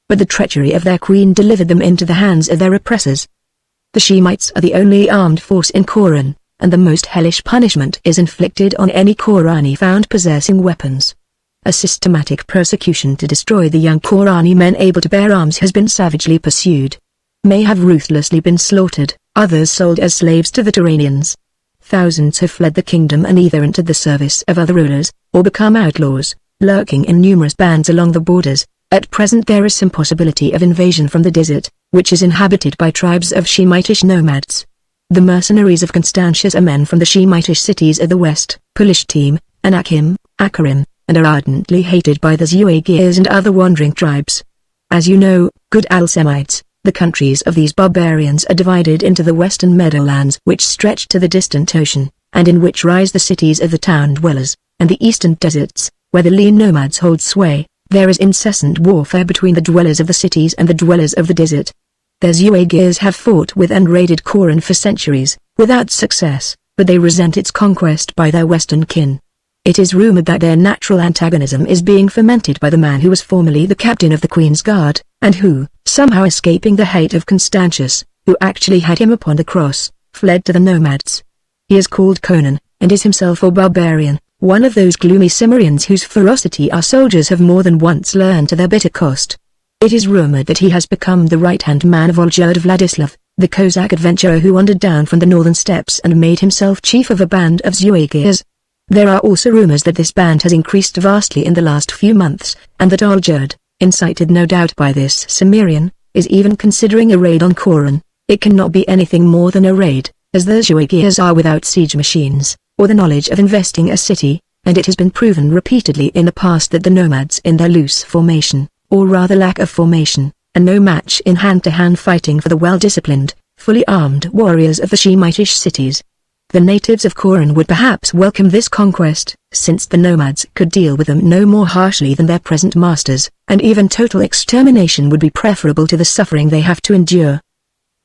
But the treachery of their queen delivered them into the hands of their oppressors. The Shemites are the only armed force in Coran, and the most hellish punishment is inflicted on any Korani found possessing weapons. A systematic persecution to destroy the young Korani men able to bear arms has been savagely pursued. May have ruthlessly been slaughtered, others sold as slaves to the Turanians. Thousands have fled the kingdom and either entered the service of other rulers, or become outlaws, lurking in numerous bands along the borders. At present there is some possibility of invasion from the desert, which is inhabited by tribes of Shemitish nomads. The mercenaries of Constantius are men from the Shemitish cities of the west, Pelishtim, Anakim, Akarim, and are ardently hated by the Zuagirs and other wandering tribes. As you know, good Alcemides, the countries of these barbarians are divided into the western meadowlands which stretch to the distant ocean, and in which rise the cities of the town dwellers, and the eastern deserts, where the lean nomads hold sway. There is incessant warfare between the dwellers of the cities and the dwellers of the desert. The Zuagirs have fought with and raided Coran for centuries, without success, but they resent its conquest by their western kin. It is rumored that their natural antagonism is being fomented by the man who was formerly the captain of the Queen's Guard, and who, somehow escaping the hate of Constantius, who actually had him upon the cross, fled to the nomads. He is called Conan, and is himself a barbarian, one of those gloomy Cimmerians whose ferocity our soldiers have more than once learned to their bitter cost. It is rumored that he has become the right-hand man of Oljerd Vladislav, the Cossack adventurer who wandered down from the northern steppes and made himself chief of a band of Zuagirs. There are also rumors that this band has increased vastly in the last few months, and that Oljerd, incited no doubt by this Cimmerian, is even considering a raid on Coran. It cannot be anything more than a raid, as the Zuagirs are without siege machines, or the knowledge of investing a city, and it has been proven repeatedly in the past that the nomads in their loose formation, or rather lack of formation, and no match in hand-to-hand fighting for the well-disciplined, fully armed warriors of the Shemitish cities. The natives of Coran would perhaps welcome this conquest, since the nomads could deal with them no more harshly than their present masters, and even total extermination would be preferable to the suffering they have to endure.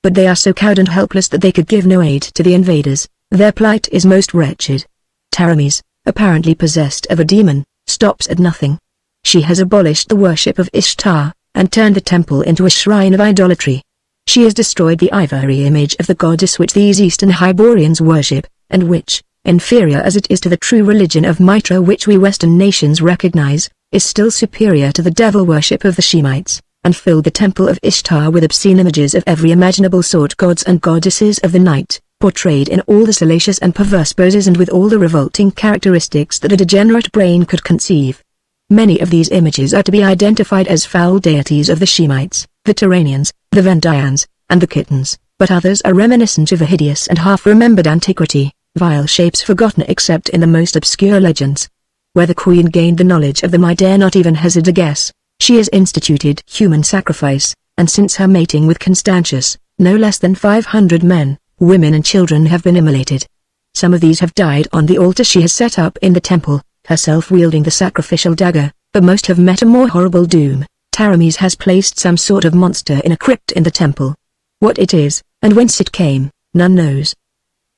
But they are so cowed and helpless that they could give no aid to the invaders. Their plight is most wretched. Taramis, apparently possessed of a demon, stops at nothing. She has abolished the worship of Ishtar, and turned the temple into a shrine of idolatry. She has destroyed the ivory image of the goddess which these Eastern Hyborians worship, and which, inferior as it is to the true religion of Mitra which we Western nations recognize, is still superior to the devil worship of the Shemites, and filled the temple of Ishtar with obscene images of every imaginable sort, gods and goddesses of the night, portrayed in all the salacious and perverse poses and with all the revolting characteristics that a degenerate brain could conceive. Many of these images are to be identified as foul deities of the Shemites, the Turanians, the Vendians, and the Kittans, but others are reminiscent of a hideous and half-remembered antiquity, vile shapes forgotten except in the most obscure legends. Where the queen gained the knowledge of them I dare not even hazard a guess. She has instituted human sacrifice, and since her mating with Constantius, no less than 500 men, women and children have been immolated. Some of these have died on the altar she has set up in the temple, herself wielding the sacrificial dagger, but most have met a more horrible doom. Taramis has placed some sort of monster in a crypt in the temple. What it is, and whence it came, none knows.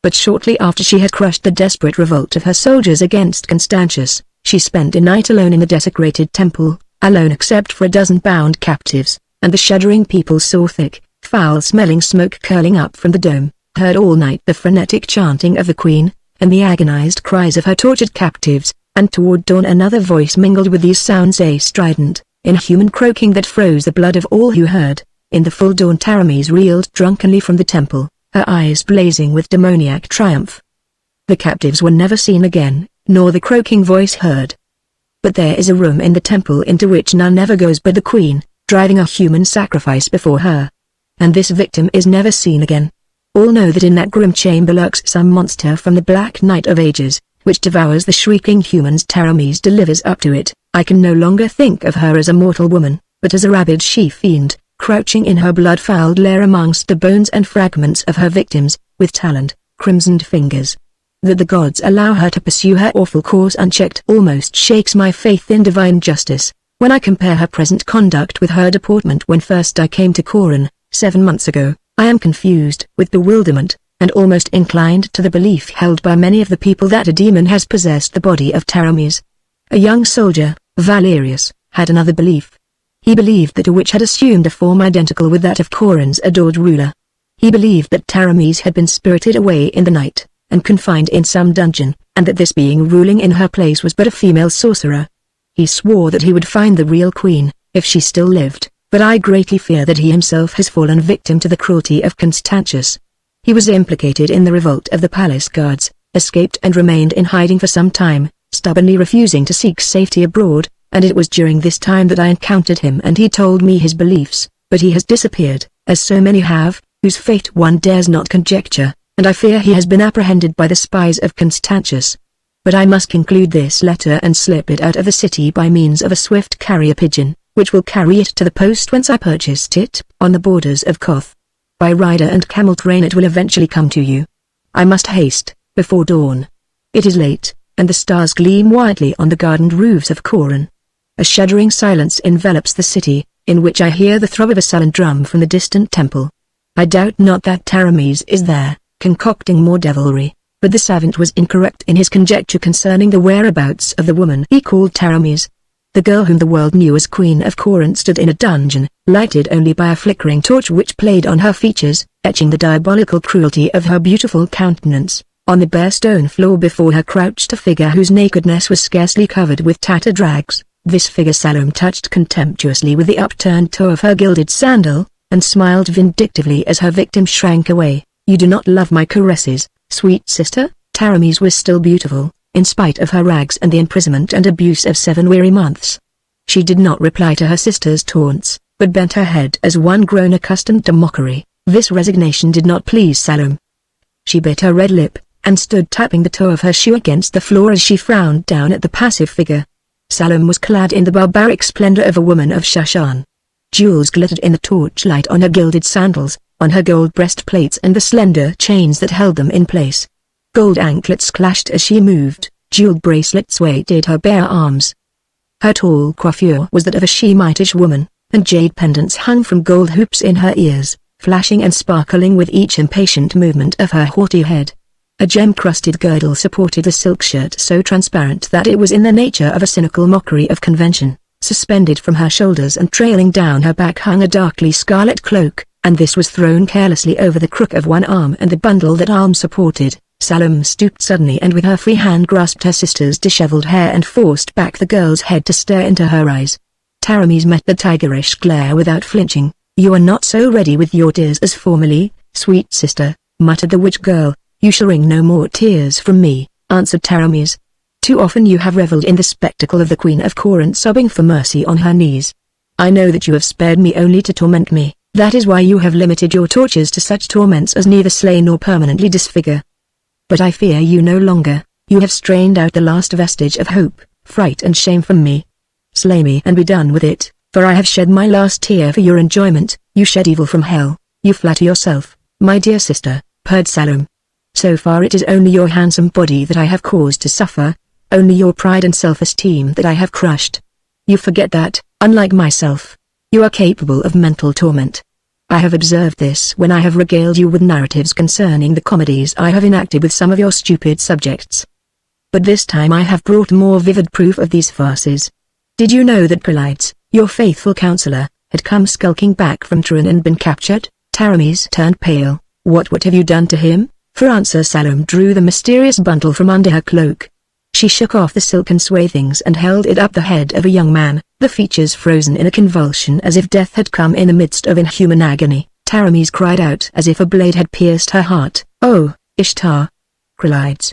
But shortly after she had crushed the desperate revolt of her soldiers against Constantius, she spent a night alone in the desecrated temple, alone except for a dozen bound captives, and the shuddering people saw thick, foul-smelling smoke curling up from the dome, heard all night the frenetic chanting of the queen, and the agonized cries of her tortured captives, and toward dawn another voice mingled with these sounds, a strident, inhuman croaking that froze the blood of all who heard. In the full dawn Taramis reeled drunkenly from the temple, her eyes blazing with demoniac triumph. The captives were never seen again, nor the croaking voice heard. But there is a room in the temple into which none ever goes but the queen, driving a human sacrifice before her. And this victim is never seen again. All know that in that grim chamber lurks some monster from the black night of ages, which devours the shrieking humans Taramis delivers up to it. I can no longer think of her as a mortal woman, but as a rabid she-fiend, crouching in her blood-fouled lair amongst the bones and fragments of her victims, with taloned, crimsoned fingers. That the gods allow her to pursue her awful course unchecked almost shakes my faith in divine justice. When I compare her present conduct with her deportment when first I came to Coran, 7 months ago, I am confused with bewilderment, and almost inclined to the belief held by many of the people that a demon has possessed the body of Taramis. A young soldier, Valerius, had another belief. He believed that a witch had assumed a form identical with that of Coran's adored ruler. He believed that Taramis had been spirited away in the night, and confined in some dungeon, and that this being ruling in her place was but a female sorcerer. He swore that he would find the real queen, if she still lived, but I greatly fear that he himself has fallen victim to the cruelty of Constantius. He was implicated in the revolt of the palace guards, escaped and remained in hiding for some time, stubbornly refusing to seek safety abroad, and it was during this time that I encountered him and he told me his beliefs, but he has disappeared, as so many have, whose fate one dares not conjecture, and I fear he has been apprehended by the spies of Constantius. But I must conclude this letter and slip it out of the city by means of a swift carrier pigeon, which will carry it to the post whence I purchased it, on the borders of Koth. By rider and camel train it will eventually come to you. I must haste, before dawn. It is late, and the stars gleam whitely on the gardened roofs of Coran. A shuddering silence envelops the city, in which I hear the throb of a sullen drum from the distant temple. I doubt not that Taramis is there, concocting more devilry, but the savant was incorrect in his conjecture concerning the whereabouts of the woman he called Taramis. The girl whom the world knew as Queen of Coran stood in a dungeon, lighted only by a flickering torch which played on her features, etching the diabolical cruelty of her beautiful countenance. On the bare stone floor before her crouched a figure whose nakedness was scarcely covered with tattered rags. This figure Salome touched contemptuously with the upturned toe of her gilded sandal, and smiled vindictively as her victim shrank away. "You do not love my caresses, sweet sister?" Taramis was still beautiful, in spite of her rags and the imprisonment and abuse of 7 weary months. She did not reply to her sister's taunts, but bent her head as one grown accustomed to mockery. This resignation did not please Salome. She bit her red lip, and stood tapping the toe of her shoe against the floor as she frowned down at the passive figure. Salome was clad in the barbaric splendor of a woman of Shashan. Jewels glittered in the torchlight on her gilded sandals, on her gold breastplates and the slender chains that held them in place. Gold anklets clashed as she moved, jeweled bracelets weighted her bare arms. Her tall coiffure was that of a Shemitish woman, and jade pendants hung from gold hoops in her ears, flashing and sparkling with each impatient movement of her haughty head. A gem-crusted girdle supported the silk shirt so transparent that it was in the nature of a cynical mockery of convention. Suspended from her shoulders and trailing down her back hung a darkly scarlet cloak, and this was thrown carelessly over the crook of one arm and the bundle that arm supported. Salome stooped suddenly and with her free hand grasped her sister's disheveled hair and forced back the girl's head to stare into her eyes. Taramis met the tigerish glare without flinching. "You are not so ready with your tears as formerly, sweet sister," muttered the witch girl. "You shall wring no more tears from me," answered Taramis. "Too often you have reveled in the spectacle of the Queen of Coran sobbing for mercy on her knees. I know that you have spared me only to torment me, that is why you have limited your tortures to such torments as neither slay nor permanently disfigure. But I fear you no longer, you have strained out the last vestige of hope, fright and shame from me. Slay me and be done with it, for I have shed my last tear for your enjoyment. You shed evil from hell, you flatter yourself, my dear sister," purred Salome. "So far it is only your handsome body that I have caused to suffer, only your pride and self-esteem that I have crushed. You forget that, unlike myself, you are capable of mental torment. I have observed this when I have regaled you with narratives concerning the comedies I have enacted with some of your stupid subjects. But this time I have brought more vivid proof of these farces. Did you know that Prelides, your faithful counselor, had come skulking back from Turin and been captured?" Taramis turned pale. What have you done to him?" For answer Salome drew the mysterious bundle from under her cloak. She shook off the silken swathings and held it up the head of a young man, the features frozen in a convulsion as if death had come in the midst of inhuman agony. Taramis cried out as if a blade had pierced her heart. "Oh, Ishtar! Prelides,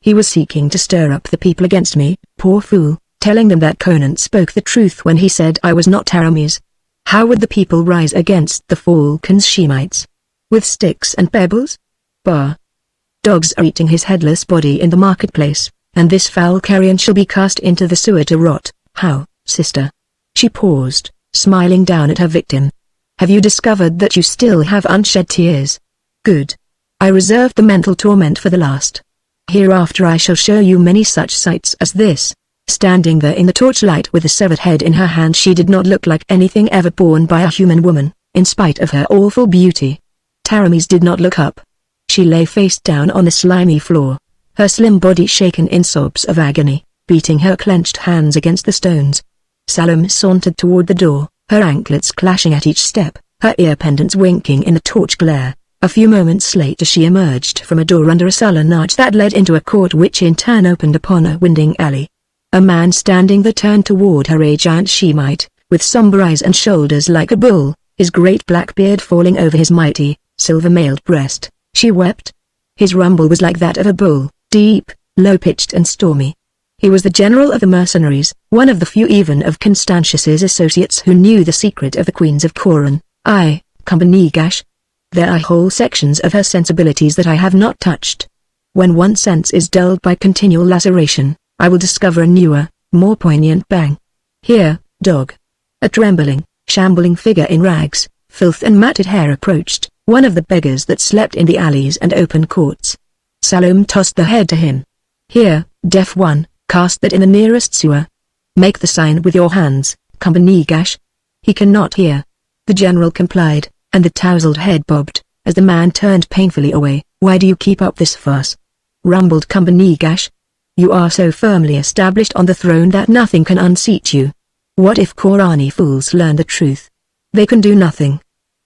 he was seeking to stir up the people against me, poor fool, telling them that Conan spoke the truth when he said I was not Taramis. How would the people rise against the falcons Shemites? With sticks and pebbles? Bah! Dogs are eating his headless body in the marketplace, and this foul carrion shall be cast into the sewer to rot. How, sister?" She paused, smiling down at her victim. "Have you discovered that you still have unshed tears? Good. I reserved the mental torment for the last. Hereafter I shall show you many such sights as this." Standing there in the torchlight with the severed head in her hand, she did not look like anything ever borne by a human woman, in spite of her awful beauty. Taramis did not look up. She lay face down on the slimy floor, her slim body shaken in sobs of agony, beating her clenched hands against the stones. Salome sauntered toward the door, her anklets clashing at each step, her ear pendants winking in the torch glare. A few moments later she emerged from a door under a sullen arch that led into a court which in turn opened upon a winding alley. A man standing there turned toward her, a giant Shemite, with somber eyes and shoulders like a bull, his great black beard falling over his mighty, silver-mailed breast. She wept. His rumble was like that of a bull, deep, low-pitched and stormy. He was the general of the mercenaries, one of the few even of Constantius's associates who knew the secret of the queens of Coran. Kumbanigash. There are whole sections of her sensibilities that I have not touched. When one sense is dulled by continual laceration, I will discover a newer, more poignant pang. Here, dog. A trembling, shambling figure in rags, filth and matted hair approached, one of the beggars that slept in the alleys and open courts. Salome tossed the head to him. "Here, deaf one, cast that in the nearest sewer. Make the sign with your hands, Kumbanigash." "He cannot hear." The general complied, and the tousled head bobbed, as the man turned painfully away. "Why do you keep up this farce?" rumbled Kumbanigash. "You are so firmly established on the throne that nothing can unseat you. What if Korani fools learn the truth? They can do nothing.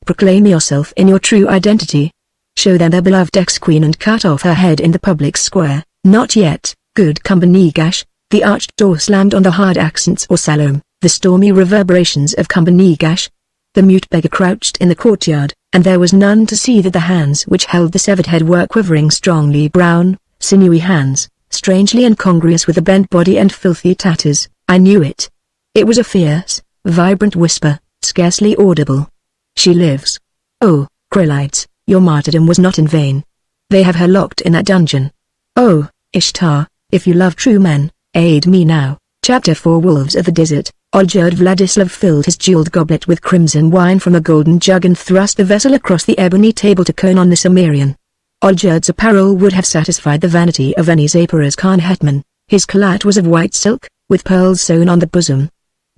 Proclaim yourself in your true identity. Show them their beloved ex-queen and cut off her head in the public square." "Not yet, good Kumbanigash." The arched door slammed on the hard accents of Salome, the stormy reverberations of Kumbanigash. The mute beggar crouched in the courtyard, and there was none to see that the hands which held the severed head were quivering strongly brown, sinewy hands, strangely incongruous with the bent body and filthy tatters. "I knew it." It was a fierce, vibrant whisper, scarcely audible. "She lives. Oh, Prelides, your martyrdom was not in vain. They have her locked in that dungeon. Oh, Ishtar, if you love true men, aid me now." Chapter 4 Wolves of the Desert. Oljerd Vladislav filled his jeweled goblet with crimson wine from a golden jug and thrust the vessel across the ebony table to Conan the Cimmerian. Oljerd's apparel would have satisfied the vanity of any Zaporozh Khan hetman. His khalat was of white silk, with pearls sewn on the bosom.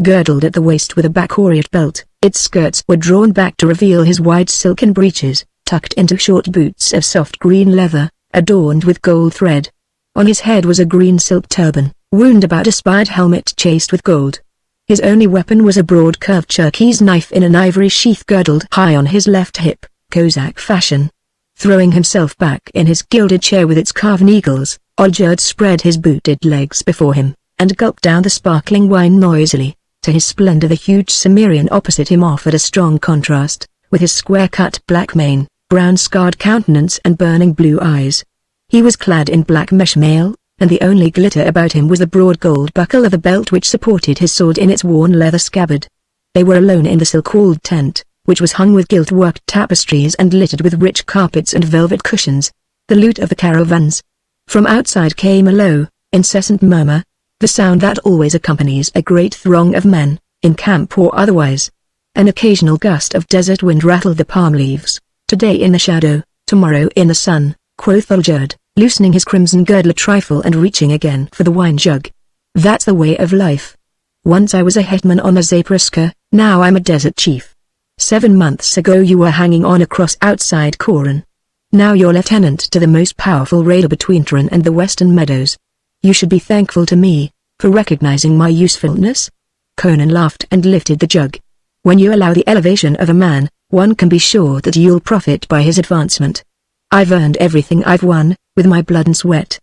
Girdled at the waist with a bakoriot belt, its skirts were drawn back to reveal his wide silken breeches, tucked into short boots of soft green leather, adorned with gold thread. On his head was a green silk turban, wound about a spired helmet chased with gold. His only weapon was a broad curved Cherkess knife in an ivory sheath girdled high on his left hip, Cossack fashion. Throwing himself back in his gilded chair with its carven eagles, Oljerd spread his booted legs before him, and gulped down the sparkling wine noisily. To his splendor the huge Cimmerian opposite him offered a strong contrast, with his square-cut black mane, brown scarred countenance and burning blue eyes. He was clad in black mesh mail, and the only glitter about him was the broad gold buckle of the belt which supported his sword in its worn leather scabbard. They were alone in the silk-walled tent, which was hung with gilt-worked tapestries and littered with rich carpets and velvet cushions, the loot of the caravans. From outside came a low, incessant murmur, the sound that always accompanies a great throng of men, in camp or otherwise. An occasional gust of desert wind rattled the palm leaves. "Today in the shadow, tomorrow in the sun," quoth Oljerd, loosening his crimson girdle a trifle and reaching again for the wine jug. "That's the way of life. Once I was a hetman on the Zaporozhka, now I'm a desert chief. 7 months ago you were hanging on a cross outside Coron. Now you're lieutenant to the most powerful raider between Turan and the Western Meadows. You should be thankful to me, for recognizing my usefulness." Conan laughed and lifted the jug. "When you allow the elevation of a man, one can be sure that you'll profit by his advancement. I've earned everything I've won, with my blood and sweat."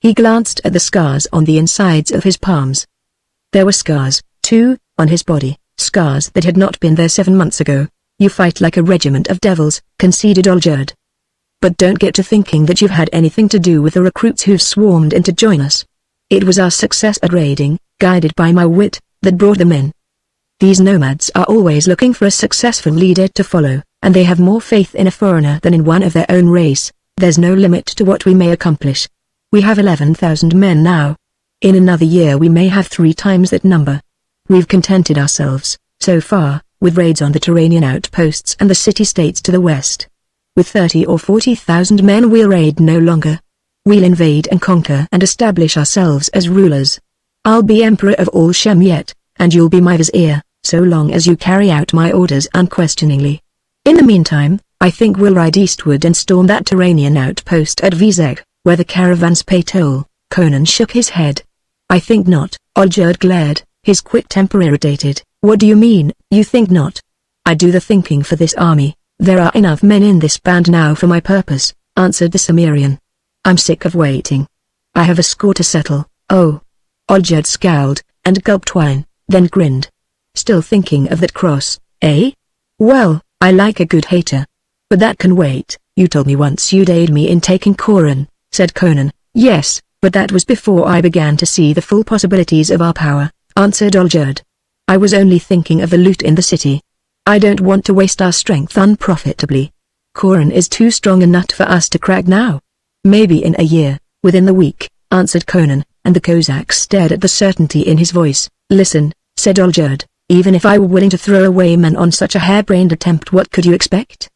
He glanced at the scars on the insides of his palms. There were scars, too, on his body, scars that had not been there 7 months ago. "You fight like a regiment of devils," conceded Oljerd. "But don't get to thinking that you've had anything to do with the recruits who've swarmed in to join us. It was our success at raiding, guided by my wit, that brought them in. These nomads are always looking for a successful leader to follow, and they have more faith in a foreigner than in one of their own race. There's no limit to what we may accomplish. We have 11,000 men now. In another year we may have 3 times that number. We've contented ourselves, so far, with raids on the Turanian outposts and the city-states to the west. With 30 or 40,000 men we'll raid no longer. We'll invade and conquer and establish ourselves as rulers. I'll be emperor of all Shem yet, and you'll be my vizier, so long as you carry out my orders unquestioningly. In the meantime, I think we'll ride eastward and storm that Turanian outpost at Vizeg, where the caravans pay toll." Conan shook his head. "I think not." Oljerd glared, his quick temper irritated. "What do you mean, you think not?" "I do the thinking for this army. There are enough men in this band now for my purpose," answered the Cimmerian. "I'm sick of waiting. I have a score to settle." "Oh." Oljerd scowled, and gulped wine, then grinned. "Still thinking of that cross, eh? Well, I like a good hater. But that can wait. You told me once you'd aid me in taking Coron," said Conan. "Yes, but that was before I began to see the full possibilities of our power," answered Oljerd. "I was only thinking of the loot in the city. I don't want to waste our strength unprofitably. Coron is too strong a nut for us to crack now." "Maybe in a year, within the week," answered Conan, and the Cossacks stared at the certainty in his voice. "Listen," said Oljerd, "even if I were willing to throw away men on such a harebrained attempt, what could you expect?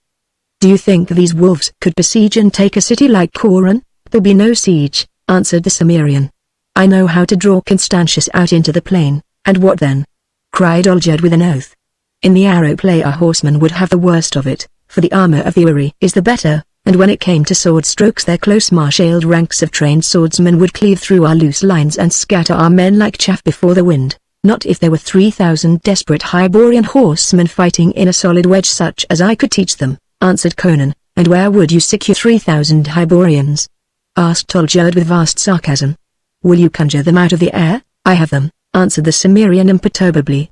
Do you think these wolves could besiege and take a city like Coron?" "There'll be no siege," answered the Cimmerian. "I know how to draw Constantius out into the plain." "And what then?" cried Oljerd with an oath. "In the arrow play our horsemen would have the worst of it, for the armor of the Uri is the better, and when it came to sword strokes their close-marshaled ranks of trained swordsmen would cleave through our loose lines and scatter our men like chaff before the wind. Not if there were 3,000 desperate Hyborian horsemen fighting in a solid wedge such as I could teach them," answered Conan. "And where would you secure 3,000 Hyborians?" asked Oljerd with vast sarcasm. "Will you conjure them out of the air?" "I have them," answered the Cimmerian imperturbably.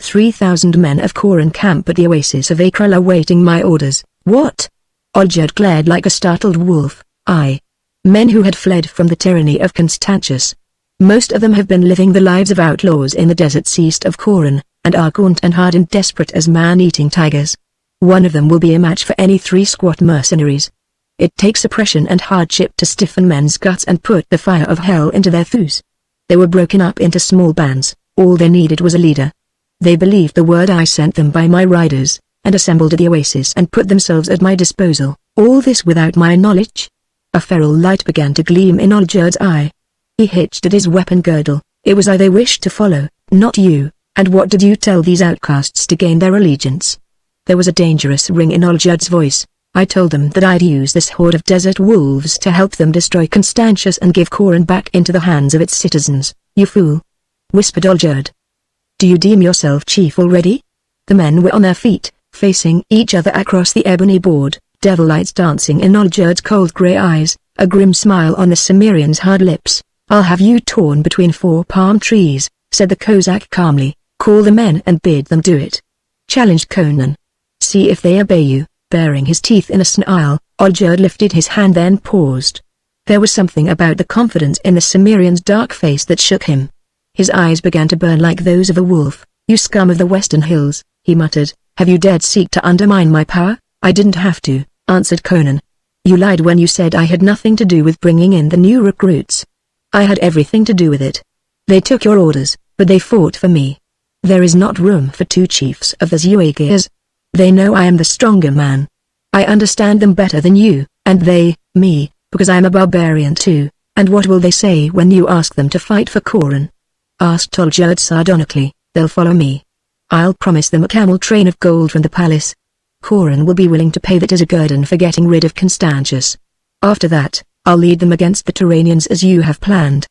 3,000 men of Coron camp at the oasis of Akrul awaiting my orders." "What?" Oljerd glared like a startled wolf. "Aye. Men who had fled from the tyranny of Constantius. Most of them have been living the lives of outlaws in the deserts east of Coron, and are gaunt and hard and desperate as man-eating tigers. One of them will be a match for any 3 squat mercenaries. It takes oppression and hardship to stiffen men's guts and put the fire of hell into their thews." They were broken up into small bands, All they needed was a leader. They believed the word I sent them by my riders, and assembled at the oasis and put themselves at my disposal, all this without my knowledge? A feral light began to gleam in Olgierd's eye. He hitched at his weapon girdle. It was I they wished to follow, not you. And what did you tell these outcasts to gain their allegiance? There was a dangerous ring in Olgierd's voice. I told them that I'd use this horde of desert wolves to help them destroy Constantius and give Coran back into the hands of its citizens. You fool! Whispered Olgierd. Do you deem yourself chief already? The men were on their feet, facing each other across the ebony board, devil lights dancing in Olgierd's cold grey eyes, a grim smile on the Cimmerian's hard lips. I'll have you torn between 4 palm trees, said the Kozak calmly. Call the men and bid them do it. Challenged Conan. See if they obey you. Baring his teeth in a snarl, Olgierd lifted his hand then paused. There was something about the confidence in the Cimmerian's dark face that shook him. His eyes began to burn like those of a wolf. You scum of the western hills, he muttered, have you dared seek to undermine my power? I didn't have to, answered Conan. You lied when you said I had nothing to do with bringing in the new recruits. I had everything to do with it. They took your orders, but they fought for me. There is not room for 2 chiefs of the Zuagirs. They know I am the stronger man. I understand them better than you, and they, me, because I am a barbarian too, and what will they say when you ask them to fight for Coran? Asked Olgierd sardonically. They'll follow me. I'll promise them a camel train of gold from the palace. Coran will be willing to pay that as a guerdon for getting rid of Constantius. After that, I'll lead them against the Turanians as you have planned.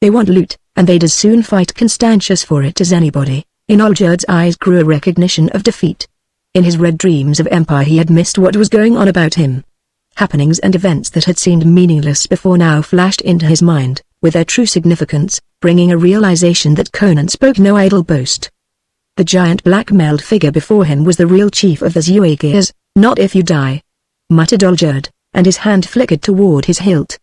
They want loot, and they'd as soon fight Constantius for it as anybody. In Olgierd's eyes grew a recognition of defeat. In his red dreams of empire he had missed what was going on about him. Happenings and events that had seemed meaningless before now flashed into his mind, with their true significance, bringing a realization that Conan spoke no idle boast. The giant black-mailed figure before him was the real chief of the Zuagirs. Not if you die, muttered Olgierd, and his hand flickered toward his hilt.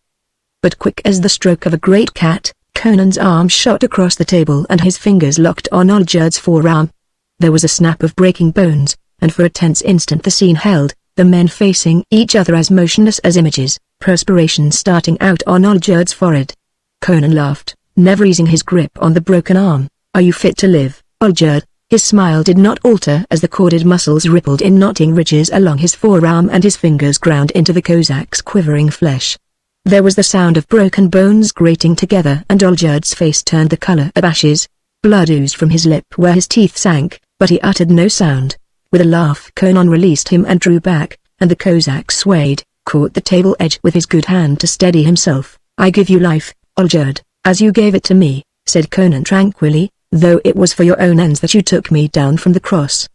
But quick as the stroke of a great cat, Conan's arm shot across the table and his fingers locked on Olgierd's forearm. There was a snap of breaking bones, and for a tense instant the scene held, the men facing each other as motionless as images, perspiration starting out on Olgierd's forehead. Conan laughed, never easing his grip on the broken arm. Are you fit to live, Olgierd? His smile did not alter as the corded muscles rippled in knotting ridges along his forearm and his fingers ground into the Kozak's quivering flesh. There was the sound of broken bones grating together and Olgierd's face turned the color of ashes. Blood oozed from his lip where his teeth sank, but he uttered no sound. With a laugh Conan released him and drew back, and the Kozak swayed, caught the table edge with his good hand to steady himself. I give you life, Olgierd, as you gave it to me, said Conan tranquilly, though it was for your own ends that you took me down from the cross.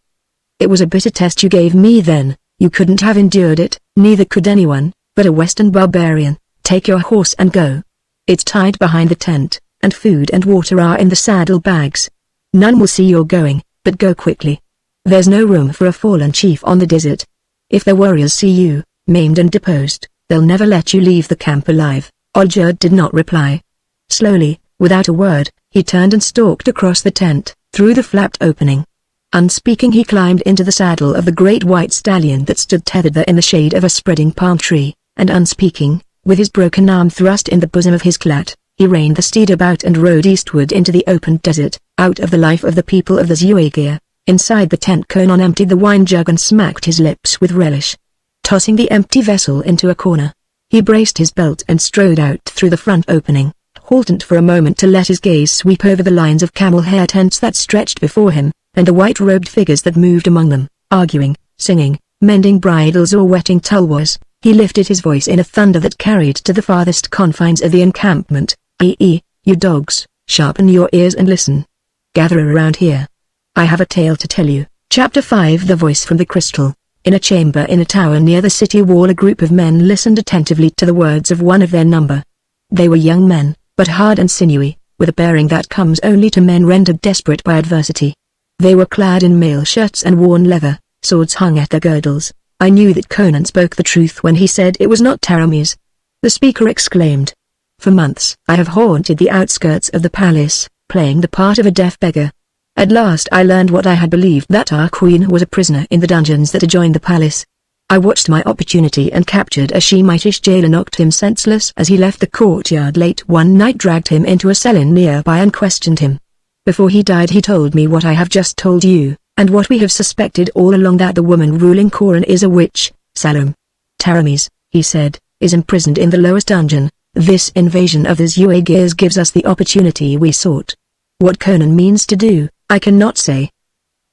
It was a bitter test you gave me then. You couldn't have endured it, neither could anyone, but a western barbarian. Take your horse and go. It's tied behind the tent, and food and water are in the saddle bags. None will see you're going, but go quickly. There's no room for a fallen chief on the desert. If their warriors see you, maimed and deposed, they'll never let you leave the camp alive. Olgierd did not reply. Slowly, without a word, he turned and stalked across the tent, through the flapped opening. Unspeaking he climbed into the saddle of the great white stallion that stood tethered there in the shade of a spreading palm tree, and unspeaking, with his broken arm thrust in the bosom of his clat, he reined the steed about and rode eastward into the open desert, out of the life of the people of the Zuagir. Inside the tent Conan emptied the wine jug and smacked his lips with relish. Tossing the empty vessel into a corner, he braced his belt and strode out through the front opening, halted for a moment to let his gaze sweep over the lines of camel hair tents that stretched before him, and the white-robed figures that moved among them, arguing, singing, mending bridles or wetting tulwars. He lifted his voice in a thunder that carried to the farthest confines of the encampment. You dogs, sharpen your ears and listen. Gather around here. I have a tale to tell you. Chapter 5 The Voice from the Crystal. In a chamber in a tower near the city wall a group of men listened attentively to the words of one of their number. They were young men, but hard and sinewy, with a bearing that comes only to men rendered desperate by adversity. They were clad in mail shirts and worn leather, swords hung at their girdles. I knew that Conan spoke the truth when he said it was not Taramis. The speaker exclaimed. For months I have haunted the outskirts of the palace, playing the part of a deaf beggar. At last I learned what I had believed, that our queen was a prisoner in the dungeons that adjoined the palace. I watched my opportunity and captured a Shemitish jailer, knocked him senseless as he left the courtyard late one night, dragged him into a cell nearby and questioned him. Before he died he told me what I have just told you, and what we have suspected all along, that the woman ruling Coran is a witch. Salome Taramis, he said, is imprisoned in the lowest dungeon. This invasion of the Zuagirs gives us the opportunity we sought. What Conan means to do, I cannot say.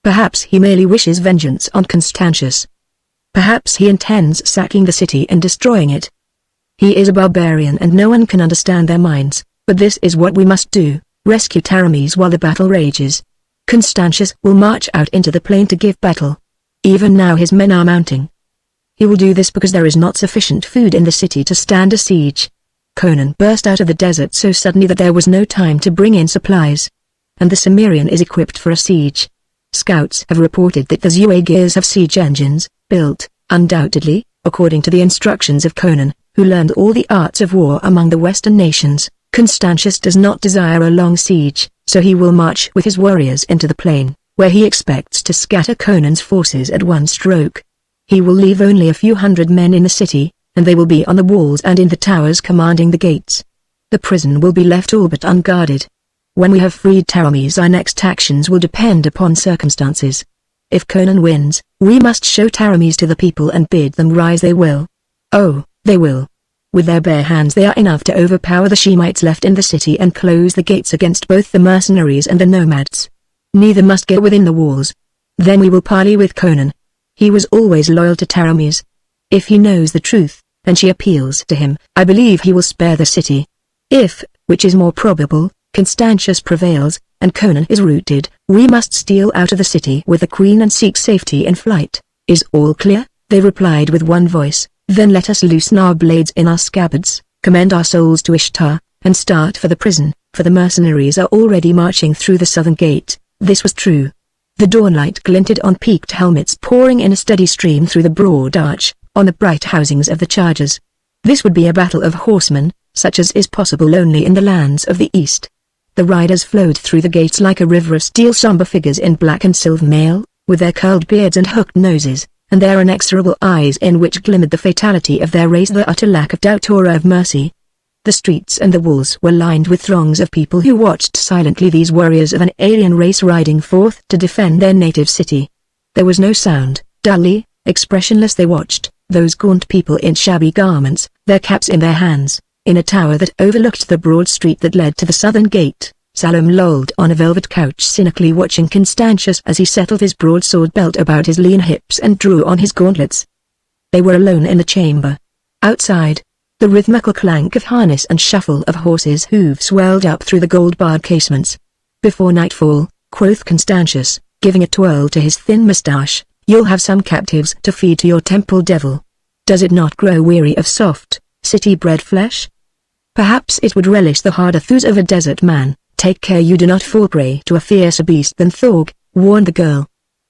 Perhaps he merely wishes vengeance on Constantius. Perhaps he intends sacking the city and destroying it. He is a barbarian and no one can understand their minds, but this is what we must do, rescue Taramis while the battle rages. Constantius will march out into the plain to give battle. Even now his men are mounting. He will do this because there is not sufficient food in the city to stand a siege. Conan burst out of the desert so suddenly that there was no time to bring in supplies. And the Cimmerian is equipped for a siege. Scouts have reported that the Zuagirs have siege engines, built, undoubtedly, according to the instructions of Conan, who learned all the arts of war among the western nations. Constantius does not desire a long siege, so he will march with his warriors into the plain, where he expects to scatter Conan's forces at one stroke. He will leave only a few hundred men in the city, and they will be on the walls and in the towers commanding the gates. The prison will be left all but unguarded. When we have freed Taramis, our next actions will depend upon circumstances. If Conan wins, we must show Taramis to the people and bid them rise. They will. Oh, they will. With their bare hands they are enough to overpower the Shemites left in the city and close the gates against both the mercenaries and the nomads. Neither must get within the walls. Then we will parley with Conan. He was always loyal to Taramis. If he knows the truth, and she appeals to him, I believe he will spare the city. If, which is more probable, Constantius prevails, and Conan is routed, we must steal out of the city with the queen and seek safety in flight. Is all clear? They replied with one voice. Then let us loosen our blades in our scabbards, commend our souls to Ishtar, and start for the prison, for the mercenaries are already marching through the southern gate. This was true. The dawnlight glinted on peaked helmets pouring in a steady stream through the broad arch, on the bright housings of the chargers. This would be a battle of horsemen, such as is possible only in the lands of the east. The riders flowed through the gates like a river of steel, somber figures in black and silver mail, with their curled beards and hooked noses, and their inexorable eyes in which glimmered the fatality of their race, the utter lack of doubt or of mercy. The streets and the walls were lined with throngs of people who watched silently these warriors of an alien race riding forth to defend their native city. There was no sound. Dully, expressionless they watched, those gaunt people in shabby garments, their caps in their hands. In a tower that overlooked the broad street that led to the southern gate, Salome lolled on a velvet couch cynically watching Constantius as he settled his broadsword belt about his lean hips and drew on his gauntlets. They were alone in the chamber. Outside, the rhythmical clank of harness and shuffle of horses' hooves swelled up through the gold-barred casements. Before nightfall, quoth Constantius, giving a twirl to his thin moustache, you'll have some captives to feed to your temple devil. Does it not grow weary of soft, city-bred flesh? Perhaps it would relish the harder thews of a desert man. Take care you do not fall prey to a fiercer beast than Thorg, warned the girl.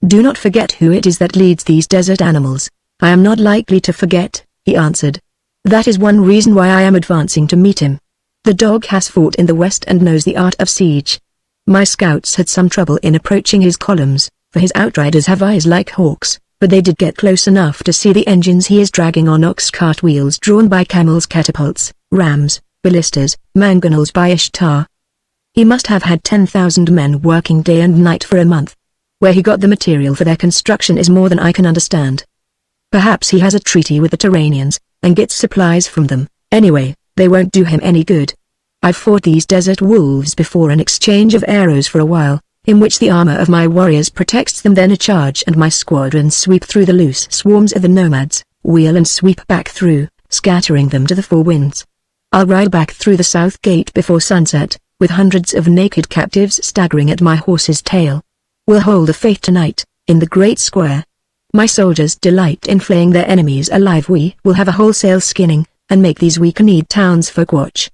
Do not forget who it is that leads these desert animals. I am not likely to forget, he answered. That is one reason why I am advancing to meet him. The dog has fought in the west and knows the art of siege. My scouts had some trouble in approaching his columns, for his outriders have eyes like hawks, but they did get close enough to see the engines he is dragging on ox cart wheels drawn by camels, catapults, rams, ballistas, mangonels by Ishtar. He must have had 10,000 men working day and night for a month. Where he got the material for their construction is more than I can understand. Perhaps he has a treaty with the Turanians, and gets supplies from them. Anyway, they won't do him any good. I've fought these desert wolves before, an exchange of arrows for a while, in which the armor of my warriors protects them, then a charge and my squadrons sweep through the loose swarms of the nomads, wheel and sweep back through, scattering them to the four winds. I'll ride back through the south gate before sunset, with hundreds of naked captives staggering at my horse's tail. We'll hold a fete tonight, in the great square. My soldiers delight in flaying their enemies alive. We will have a wholesale skinning, and make these weak-kneed townsfolk watch.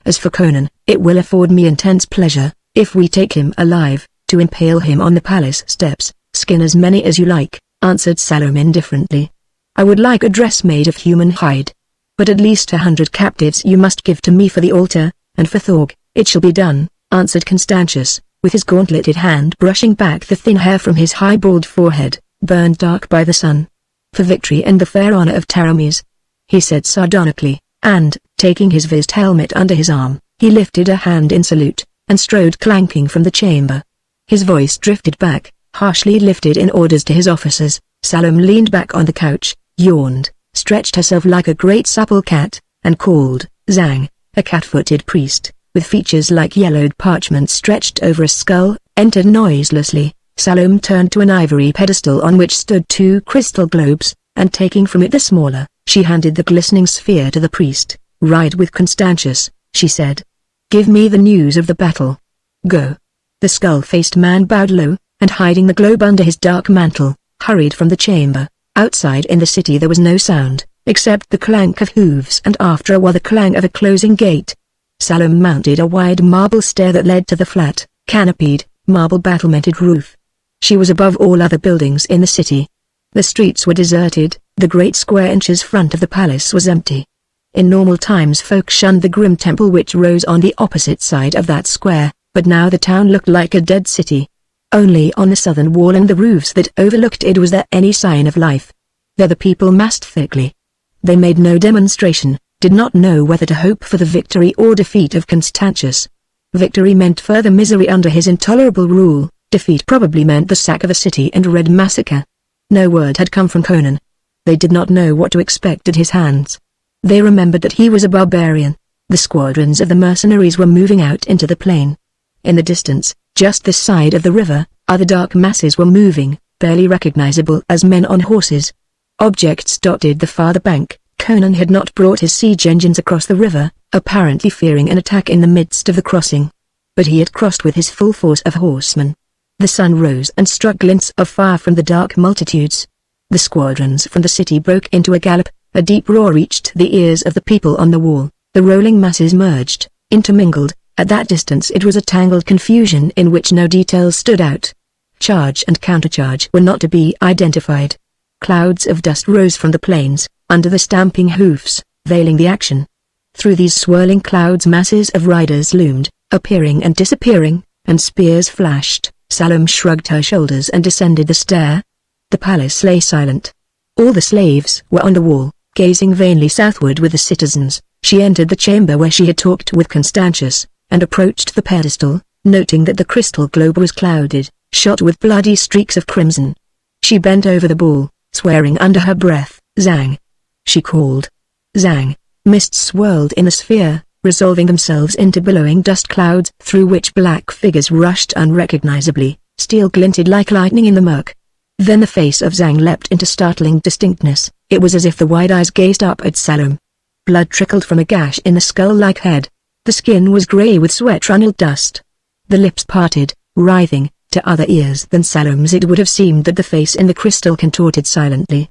As for Conan, it will afford me intense pleasure, if we take him alive, to impale him on the palace steps. Skin as many as you like, answered Salome indifferently. I would like a dress made of human hide. But at least 100 captives you must give to me for the altar, and for Thorg. It shall be done, answered Constantius, with his gauntleted hand brushing back the thin hair from his high bald forehead, burned dark by the sun. For victory and the fair honor of Taramis, he said sardonically, and, taking his vised helmet under his arm, he lifted a hand in salute. and strode clanking from the chamber. His voice drifted back, harshly lifted in orders to his officers. Salome leaned back on the couch, yawned, stretched herself like a great supple cat, and called. Zhang, a cat-footed priest, with features like yellowed parchment stretched over a skull, entered noiselessly. Salome turned to an ivory pedestal on which stood 2 crystal globes, and taking from it the smaller, she handed the glistening sphere to the priest. "Ride with Constantius," she said. "Give me the news of the battle. Go." The skull-faced man bowed low, and hiding the globe under his dark mantle, hurried from the chamber. Outside in the city there was no sound, except the clank of hooves and after a while the clang of a closing gate. Salome mounted a wide marble stair that led to the flat, canopied, marble battlemented roof. She was above all other buildings in the city. The streets were deserted, the great square inches front of the palace was empty. In normal times folk shunned the grim temple which rose on the opposite side of that square, but now the town looked like a dead city. Only on the southern wall and the roofs that overlooked it was there any sign of life. There the people massed thickly. They made no demonstration, did not know whether to hope for the victory or defeat of Constantius. Victory meant further misery under his intolerable rule, defeat probably meant the sack of a city and red massacre. No word had come from Conan. They did not know what to expect at his hands. They remembered that he was a barbarian. The squadrons of the mercenaries were moving out into the plain. In the distance, just this side of the river, other dark masses were moving, barely recognizable as men on horses. Objects dotted the farther bank. Conan had not brought his siege engines across the river, apparently fearing an attack in the midst of the crossing. But he had crossed with his full force of horsemen. The sun rose and struck glints of fire from the dark multitudes. The squadrons from the city broke into a gallop, a deep roar reached the ears of the people on the wall. The rolling masses merged, intermingled. At that distance it was a tangled confusion in which no details stood out. Charge and countercharge were not to be identified. Clouds of dust rose from the plains, under the stamping hoofs, veiling the action. Through these swirling clouds masses of riders loomed, appearing and disappearing, and spears flashed. Salome shrugged her shoulders and descended the stair. The palace lay silent. All the slaves were on the wall, gazing vainly southward with the citizens. She entered the chamber where she had talked with Constantius, and approached the pedestal, noting that the crystal globe was clouded, shot with bloody streaks of crimson. She bent over the ball, swearing under her breath. "Zhang!" she called. "Zhang!" Mists swirled in the sphere, resolving themselves into billowing dust clouds through which black figures rushed unrecognizably. Steel glinted like lightning in the murk. Then the face of Zhang leapt into startling distinctness. It was as if the wide eyes gazed up at Salome. Blood trickled from a gash in the skull-like head. The skin was grey with sweat-runneled dust. The lips parted, writhing. To other ears than Salome's it would have seemed that the face in the crystal contorted silently.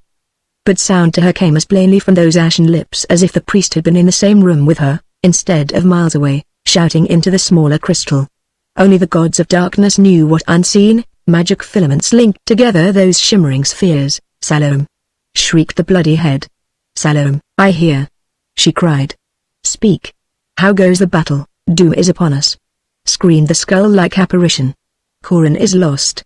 But sound to her came as plainly from those ashen lips as if the priest had been in the same room with her, instead of miles away, shouting into the smaller crystal. Only the gods of darkness knew what unseen, magic filaments linked together those shimmering spheres. "Salome!" shrieked the bloody head. "Salome, I hear!" she cried. "Speak. How goes the battle?" "Doom is upon us!" screamed the skull-like apparition. "Conan is lost.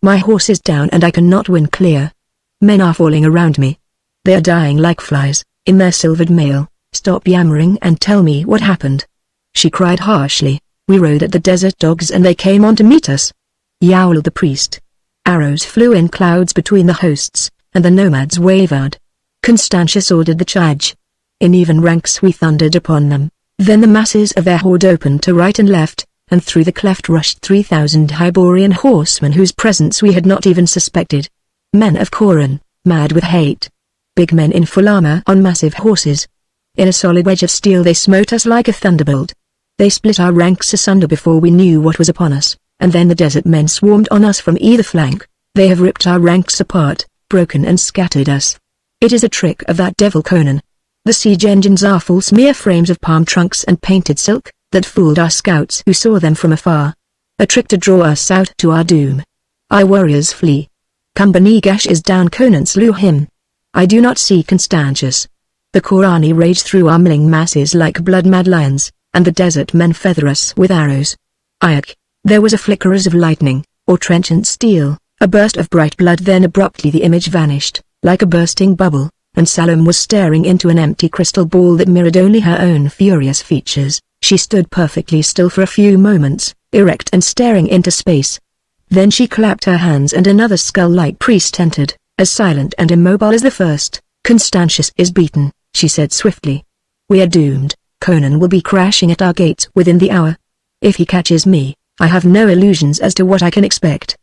My horse is down and I cannot win clear. Men are falling around me. They are dying like flies, in their silvered mail. Stop yammering and tell me what happened." She cried harshly. "We rode at the desert dogs and they came on to meet us," yowled the priest. Arrows flew in clouds between the hosts, and the nomads wavered. Constantius ordered the charge. In even ranks we thundered upon them. Then the masses of their horde opened to right and left, and through the cleft rushed 3,000 Hyborian horsemen whose presence we had not even suspected. Men of Coran, mad with hate. Big men in full armor on massive horses. In a solid wedge of steel they smote us like a thunderbolt. They split our ranks asunder before we knew what was upon us, and then the desert men swarmed on us from either flank. They have ripped our ranks apart, broken and scattered us. It is a trick of that devil Conan. The siege engines are false mere frames of palm trunks and painted silk, that fooled our scouts who saw them from afar. A trick to draw us out to our doom. Our warriors flee. Kumbernigash is down. Conan slew him. I do not see Constantius. The Korani rage through our milling masses like blood-mad lions, and the desert men feather us with arrows. Ayek. There was a flicker as of lightning, or trenchant steel, a burst of bright blood, then abruptly the image vanished, like a bursting bubble, and Salome was staring into an empty crystal ball that mirrored only her own furious features. She stood perfectly still for a few moments, erect and staring into space. Then she clapped her hands and another skull-like priest entered, as silent and immobile as the first. "Constantius is beaten," she said swiftly. "We are doomed. Conan will be crashing at our gates within the hour. If he catches me, I have no illusions as to what I can expect.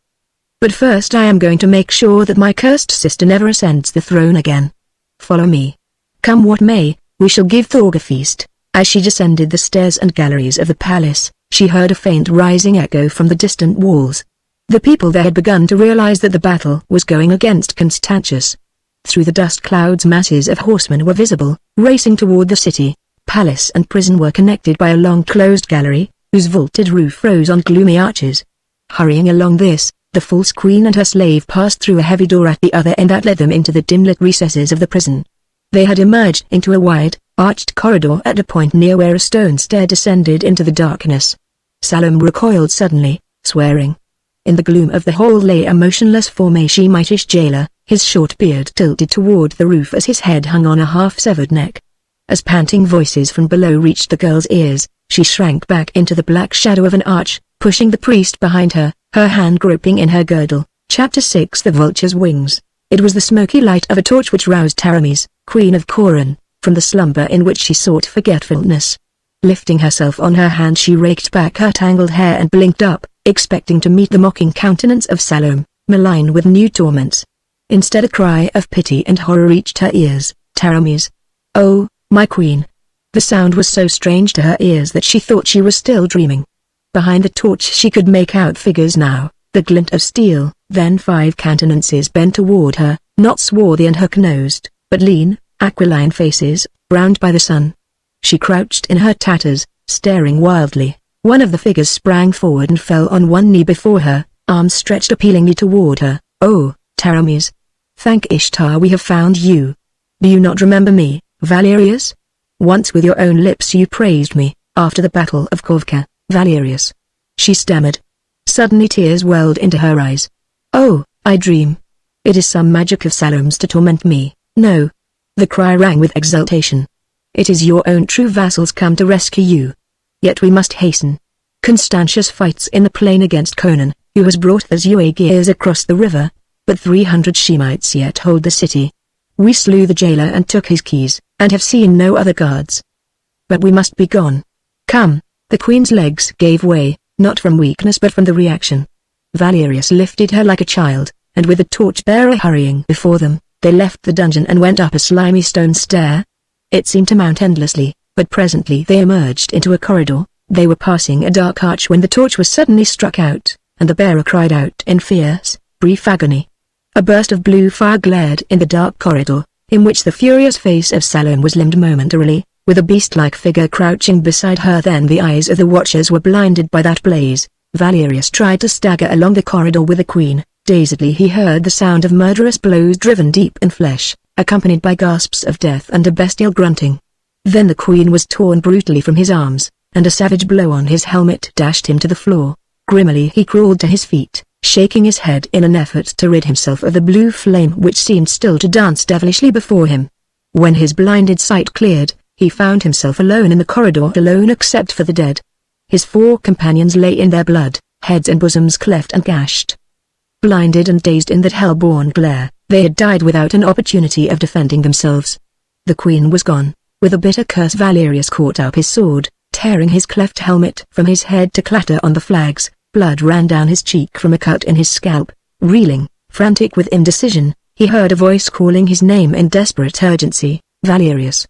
But first I am going to make sure that my cursed sister never ascends the throne again. Follow me. Come what may, we shall give Thorg a feast." As she descended the stairs and galleries of the palace, she heard a faint rising echo from the distant walls. The people there had begun to realize that the battle was going against Constantius. Through the dust clouds masses of horsemen were visible, racing toward the city. Palace and prison were connected by a long closed gallery, whose vaulted roof rose on gloomy arches. Hurrying along this, the false queen and her slave passed through a heavy door at the other end that led them into the dim-lit recesses of the prison. They had emerged into a wide, arched corridor at a point near where a stone stair descended into the darkness. Salome recoiled suddenly, swearing. In the gloom of the hall lay a motionless form, a Shemitish jailer, his short beard tilted toward the roof as his head hung on a half-severed neck. As panting voices from below reached the girl's ears, she shrank back into the black shadow of an arch, pushing the priest behind her, her hand gripping in her girdle. Chapter 6 The Vulture's Wings. It was the smoky light of a torch which roused Taramis, Queen of Coran, from the slumber in which she sought forgetfulness. Lifting herself on her hand, she raked back her tangled hair and blinked up, expecting to meet the mocking countenance of Salome, malign with new torments. Instead, a cry of pity and horror reached her ears. "Taramis! Oh, my queen!" The sound was so strange to her ears that she thought she was still dreaming. Behind the torch she could make out figures now, the glint of steel. Then 5 countenances bent toward her, not swarthy and hook-nosed, but lean, aquiline faces, browned by the sun. She crouched in her tatters, staring wildly. One of the figures sprang forward and fell on one knee before her, arms stretched appealingly toward her. "Oh, Taramis! Thank Ishtar we have found you. Do you not remember me, Valerius? Once with your own lips you praised me, after the battle of Kovka, Valerius." She stammered. Suddenly tears welled into her eyes. "Oh, I dream. It is some magic of Salome's to torment me." "No." The cry rang with exultation. "It is your own true vassals come to rescue you. Yet we must hasten. Constantius fights in the plain against Conan, who has brought the Zuagirs across the river, but 300 Shemites yet hold the city. We slew the jailer and took his keys, and have seen no other guards. But we must be gone. Come." The queen's legs gave way, not from weakness but from the reaction. Valerius lifted her like a child, and with the torchbearer hurrying before them, they left the dungeon and went up a slimy stone stair. It seemed to mount endlessly, but presently they emerged into a corridor. They were passing a dark arch when the torch was suddenly struck out, and the bearer cried out in fierce, brief agony. A burst of blue fire glared in the dark corridor, in which the furious face of Salome was limned momentarily, with a beast-like figure crouching beside her. Then the eyes of the watchers were blinded by that blaze. Valerius tried to stagger along the corridor with the queen. Dazedly he heard the sound of murderous blows driven deep in flesh, accompanied by gasps of death and a bestial grunting. Then the queen was torn brutally from his arms, and a savage blow on his helmet dashed him to the floor. Grimly he crawled to his feet, shaking his head in an effort to rid himself of the blue flame which seemed still to dance devilishly before him. When his blinded sight cleared, he found himself alone in the corridor, alone except for the dead. His 4 companions lay in their blood, heads and bosoms cleft and gashed. Blinded and dazed in that hell-born glare, they had died without an opportunity of defending themselves. The queen was gone. With a bitter curse Valerius caught up his sword, tearing his cleft helmet from his head to clatter on the flags. Blood ran down his cheek from a cut in his scalp. Reeling, frantic with indecision, he heard a voice calling his name in desperate urgency. "Valerius!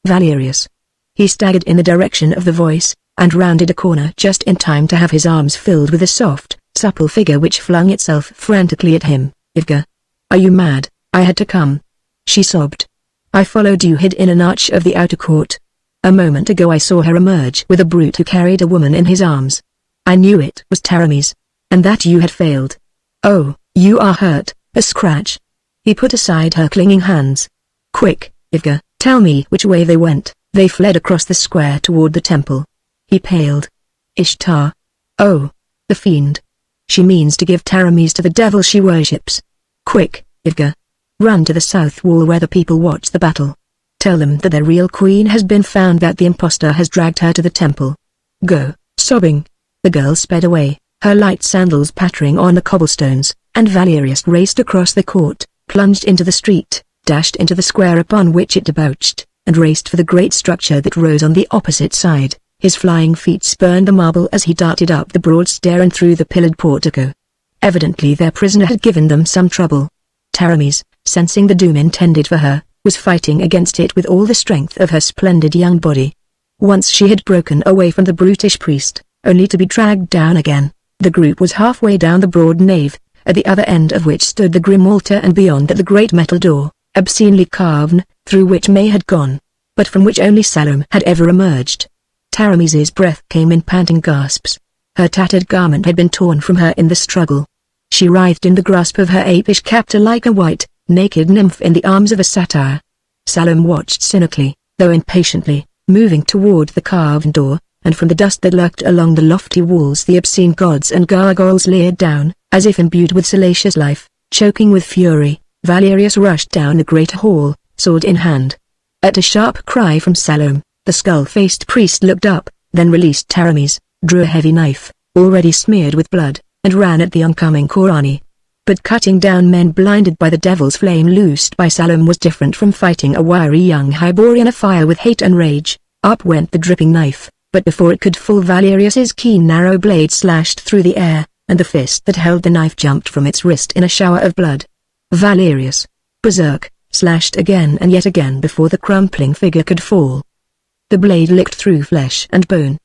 Valerius!" He staggered in the direction of the voice, and rounded a corner just in time to have his arms filled with a soft, supple figure which flung itself frantically at him. "Ivga! Are you mad? I had to come," she sobbed. "I followed you hid in an arch of the outer court. A moment ago I saw her emerge with a brute who carried a woman in his arms. I knew it was Taramis, and that you had failed. Oh, you are hurt, a scratch." He put aside her clinging hands. "Quick, Ivga, tell me which way they went." "They fled across the square toward the temple." He paled. "Ishtar. Oh, the fiend. She means to give Taramis to the devil she worships. Quick, Ivga. Run to the south wall where the people watch the battle. Tell them that their real queen has been found, that the impostor has dragged her to the temple, Go, sobbing. The girl sped away, her light sandals pattering on the cobblestones, and Valerius raced across the court, plunged into the street, dashed into the square upon which it debouched, and raced for the great structure that rose on the opposite side. His flying feet spurned the marble as he darted up the broad stair and through the pillared portico. Evidently their prisoner had given them some trouble. Taramis, sensing the doom intended for her, was fighting against it with all the strength of her splendid young body. Once she had broken away from the brutish priest, only to be dragged down again. The group was halfway down the broad nave, at the other end of which stood the grim altar, and beyond that the great metal door, obscenely carved, through which May had gone, but from which only Salome had ever emerged. Taramis's breath came in panting gasps. Her tattered garment had been torn from her in the struggle. She writhed in the grasp of her apish captor like a white, naked nymph in the arms of a satyr. Salome watched cynically, though impatiently, moving toward the carved door, and from the dust that lurked along the lofty walls the obscene gods and gargoyles leered down, as if imbued with salacious life. Choking with fury, Valerius rushed down the great hall, sword in hand. At a sharp cry from Salome, the skull-faced priest looked up, then released Taramis, drew a heavy knife, already smeared with blood, and ran at the oncoming Korani. But cutting down men blinded by the devil's flame loosed by Salome was different from fighting a wiry young Hyborian afire with hate and rage. Up went the dripping knife, but before it could fall Valerius's keen narrow blade slashed through the air, and the fist that held the knife jumped from its wrist in a shower of blood. Valerius, berserk, slashed again and yet again before the crumpling figure could fall. The blade licked through flesh and bone.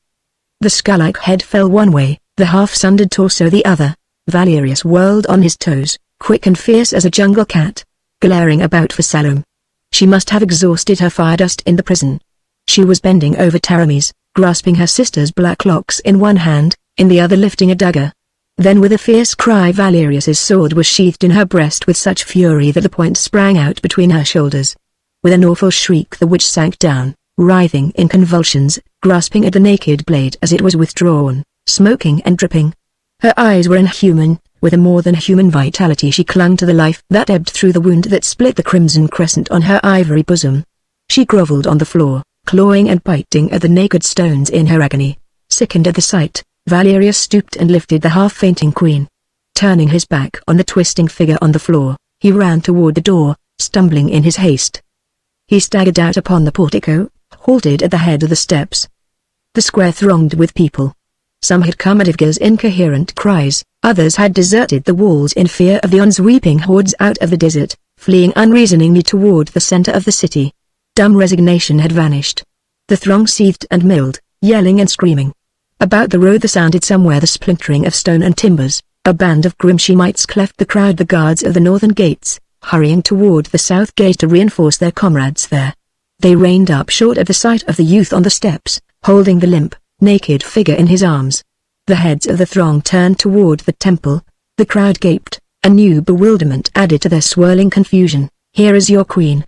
The skull-like head fell one way, the half-sundered torso the other. Valerius whirled on his toes, quick and fierce as a jungle cat, glaring about for Salome. She must have exhausted her fire dust in the prison. She was bending over Taramis, grasping her sister's black locks in one hand, in the other lifting a dagger. Then with a fierce cry Valerius's sword was sheathed in her breast with such fury that the point sprang out between her shoulders. With an awful shriek the witch sank down, writhing in convulsions, grasping at the naked blade as it was withdrawn, smoking and dripping. Her eyes were inhuman. With a more than human vitality she clung to the life that ebbed through the wound that split the crimson crescent on her ivory bosom. She grovelled on the floor, clawing and biting at the naked stones in her agony. Sickened at the sight, Valerius stooped and lifted the half-fainting queen. Turning his back on the twisting figure on the floor, he ran toward the door, stumbling in his haste. He staggered out upon the portico, halted at the head of the steps. The square thronged with people. Some had come at Ivga's incoherent cries, others had deserted the walls in fear of the unsweeping hordes out of the desert, fleeing unreasoningly toward the center of the city. Dumb resignation had vanished. The throng seethed and milled, yelling and screaming. About the road there sounded somewhere the splintering of stone and timbers. A band of grim Shemites cleft the crowd, the guards of the northern gates, hurrying toward the south gate to reinforce their comrades there. They reined up short at the sight of the youth on the steps, holding the limp, naked figure in his arms. The heads of the throng turned toward the temple. The crowd gaped, a new bewilderment added to their swirling confusion. "Here is your queen,"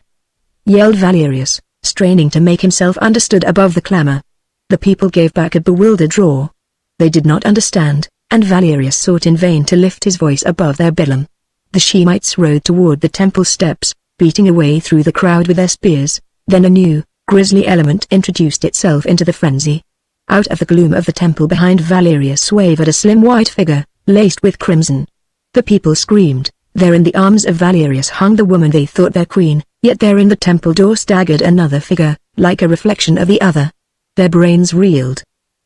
yelled Valerius, straining to make himself understood above the clamor. The people gave back a bewildered roar. They did not understand, and Valerius sought in vain to lift his voice above their bedlam. The Shemites rode toward the temple steps, beating a way through the crowd with their spears. Then a new, grisly element introduced itself into the frenzy. Out of the gloom of the temple behind Valerius wavered a slim white figure, laced with crimson. The people screamed. There in the arms of Valerius hung the woman they thought their queen, yet there in the temple door staggered another figure, like a reflection of the other. Their brains reeled.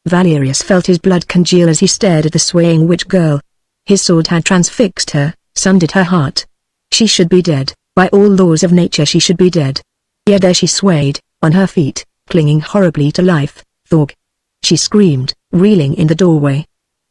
Valerius felt his blood congeal as he stared at the swaying witch girl. His sword had transfixed her, sundered her heart. She should be dead, by all laws of nature she should be dead. Yet there she swayed, on her feet, clinging horribly to life. "Thorg!" she screamed, reeling in the doorway.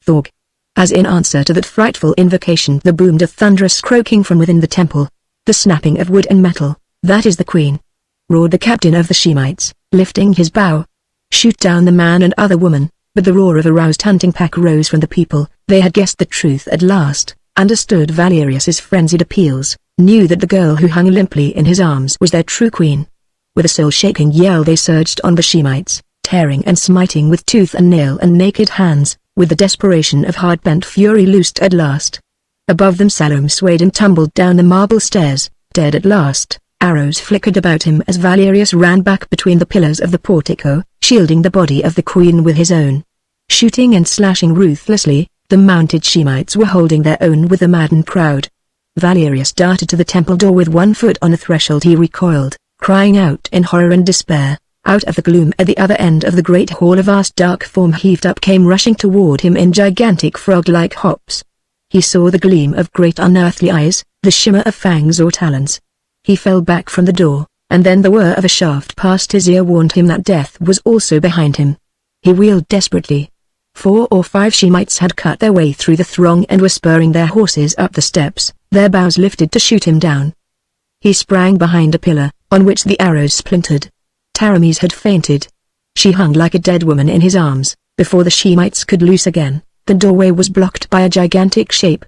"Thorg!" As in answer to that frightful invocation there boomed a thunderous croaking from within the temple. The snapping of wood and metal. "That is the queen!" roared the captain of the Shemites, lifting his bow. "Shoot down the man and other woman." But the roar of a roused hunting pack rose from the people. They had guessed the truth at last, understood Valerius's frenzied appeals, knew that the girl who hung limply in his arms was their true queen. With a soul-shaking yell they surged on the Shemites, tearing and smiting with tooth and nail and naked hands, with the desperation of hard-bent fury loosed at last. Above them Salome swayed and tumbled down the marble stairs, dead at last. Arrows flickered about him as Valerius ran back between the pillars of the portico, shielding the body of the queen with his own. Shooting and slashing ruthlessly, the mounted Shemites were holding their own with the maddened crowd. Valerius darted to the temple door with one foot on the threshold. He recoiled, crying out in horror and despair. Out of the gloom at the other end of the great hall a vast dark form heaved up came rushing toward him in gigantic frog-like hops. He saw the gleam of great unearthly eyes, the shimmer of fangs or talons. He fell back from the door, and then the whir of a shaft past his ear warned him that death was also behind him. He wheeled desperately. 4 or 5 Shemites had cut their way through the throng and were spurring their horses up the steps, their bows lifted to shoot him down. He sprang behind a pillar, on which the arrows splintered. Taramis had fainted. She hung like a dead woman in his arms. Before the Shemites could loose again, the doorway was blocked by a gigantic shape.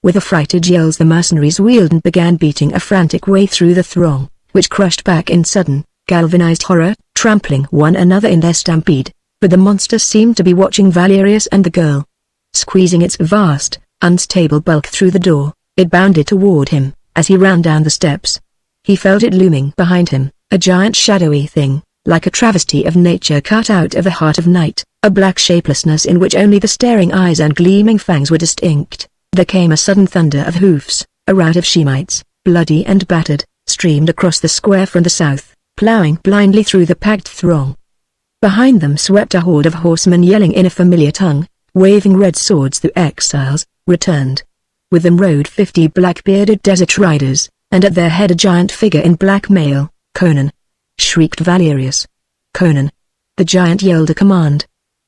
With affrighted yells the mercenaries wheeled and began beating a frantic way through the throng, which crushed back in sudden, galvanized horror, trampling one another in their stampede. But the monster seemed to be watching Valerius and the girl. Squeezing its vast, unstable bulk through the door, it bounded toward him, as he ran down the steps. He felt it looming behind him, a giant shadowy thing, like a travesty of nature cut out of the heart of night, a black shapelessness in which only the staring eyes and gleaming fangs were distinct. There came a sudden thunder of hoofs. A rout of Shemites, bloody and battered, streamed across the square from the south, plowing blindly through the packed throng. Behind them swept a horde of horsemen yelling in a familiar tongue, waving red swords. The exiles returned. With them rode 50 black-bearded desert riders, and at their head a giant figure in black mail. "Conan!" shrieked Valerius. "Conan!" The giant yelled a command.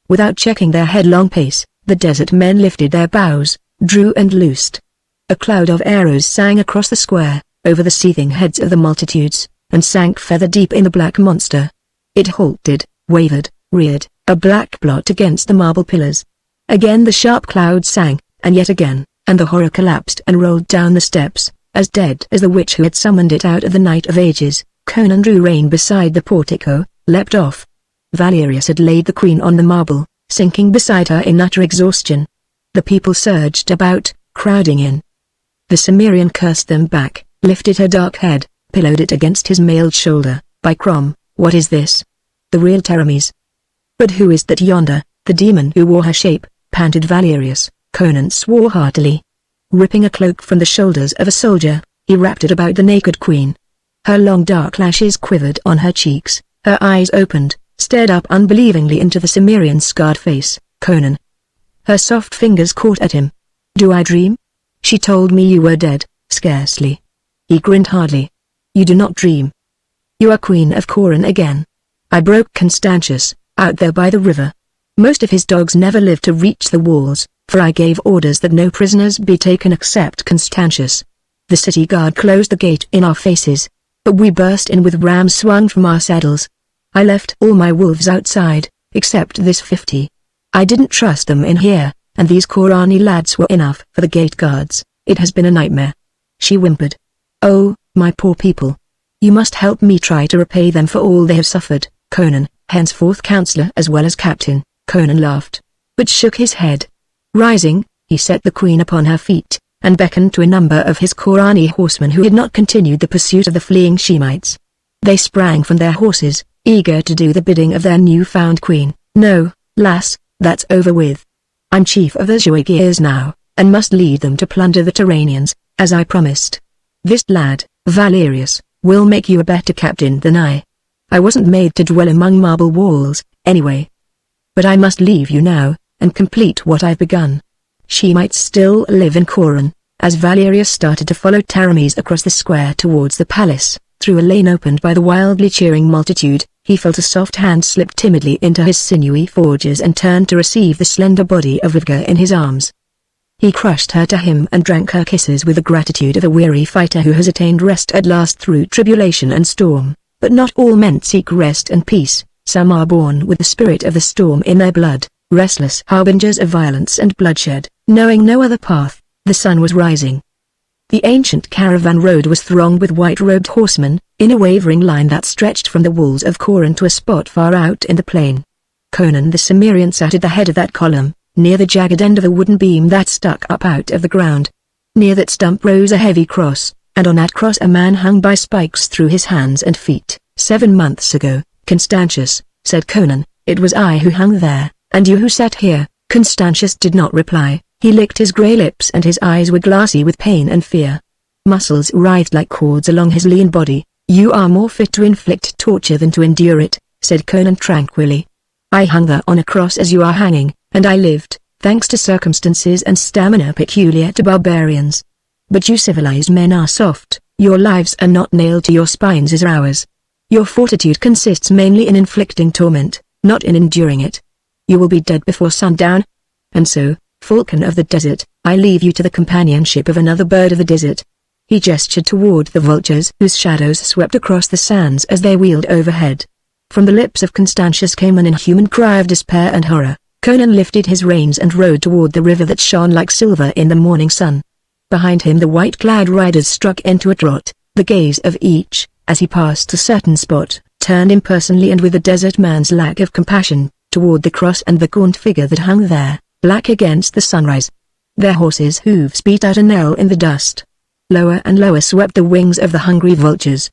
Without checking their headlong pace, the desert men lifted their bows, drew and loosed. A cloud of arrows sang across the square, over the seething heads of the multitudes, and sank feather-deep in the black monster. It halted, wavered, reared, a black blot against the marble pillars. Again the sharp cloud sang, and yet again, and the horror collapsed and rolled down the steps, as dead as the witch who had summoned it out of the night of ages. Conan drew rein beside the portico, leapt off. Valerius had laid the queen on the marble, sinking beside her in utter exhaustion. The people surged about, crowding in. The Cimmerian cursed them back, lifted her dark head, pillowed it against his mailed shoulder. "By Crom, what is this? The real Taramis. But who is that yonder, the demon who wore her shape?" panted Valerius. Conan swore heartily. Ripping a cloak from the shoulders of a soldier, he wrapped it about the naked queen. Her long dark lashes quivered on her cheeks, her eyes opened, stared up unbelievingly into the Cimmerian's scarred face. "Conan." Her soft fingers caught at him. "Do I dream? She told me you were dead." "Scarcely." He grinned hardly. "You do not dream. You are queen of Coran again. I broke Constantius, out there by the river. Most of his dogs never lived to reach the walls, for I gave orders that no prisoners be taken except Constantius. The city guard closed the gate in our faces, but we burst in with rams swung from our saddles. I left all my wolves outside, except this 50. I didn't trust them in here, and these Korani lads were enough for the gate guards. It has been a nightmare." She whimpered. "Oh, my poor people. You must help me try to repay them for all they have suffered." Conan, henceforth counselor as well as captain. Conan laughed, but shook his head. Rising, he set the queen upon her feet, and beckoned to a number of his Korani horsemen who had not continued the pursuit of the fleeing Shemites. They sprang from their horses, eager to do the bidding of their new-found queen. "No, lass, that's over with. I'm chief of the Zuagirs now, and must lead them to plunder the Turanians, as I promised. This lad, Valerius, will make you a better captain than I. I wasn't made to dwell among marble walls, anyway. But I must leave you now, and complete what I've begun." Shemites still live in Coran. As Valerius started to follow Taramis across the square towards the palace, through a lane opened by the wildly cheering multitude, he felt a soft hand slip timidly into his sinewy forges and turned to receive the slender body of Rivka in his arms. He crushed her to him and drank her kisses with the gratitude of a weary fighter who has attained rest at last through tribulation and storm. But not all men seek rest and peace. Some are born with the spirit of the storm in their blood, restless harbingers of violence and bloodshed. Knowing no other path, the sun was rising. The ancient caravan road was thronged with white-robed horsemen, in a wavering line that stretched from the walls of Coran to a spot far out in the plain. Conan the Cimmerian sat at the head of that column, near the jagged end of a wooden beam that stuck up out of the ground. Near that stump rose a heavy cross, and on that cross a man hung by spikes through his hands and feet. 7 months ago, Constantius, said Conan, it was I who hung there, And you who sat here?" Constantius did not reply. He licked his grey lips and his eyes were glassy with pain and fear. Muscles writhed like cords along his lean body. "You are more fit to inflict torture than to endure it," said Conan tranquilly. "I hung there on a cross as you are hanging, and I lived, thanks to circumstances and stamina peculiar to barbarians. But you civilized men are soft, your lives are not nailed to your spines as ours. Your fortitude consists mainly in inflicting torment, not in enduring it. You will be dead before sundown. And so, falcon of the desert, I leave you to the companionship of another bird of the desert." He gestured toward the vultures whose shadows swept across the sands as they wheeled overhead. From the lips of Constantius came an inhuman cry of despair and horror. Conan lifted his reins and rode toward the river that shone like silver in the morning sun. Behind him the white-clad riders struck into a trot, the gaze of each, as he passed a certain spot, turned impersonally and with a desert man's lack of compassion, toward the cross and the gaunt figure that hung there, black against the sunrise. Their horses' hooves beat out a knell in the dust. Lower and lower swept the wings of the hungry vultures,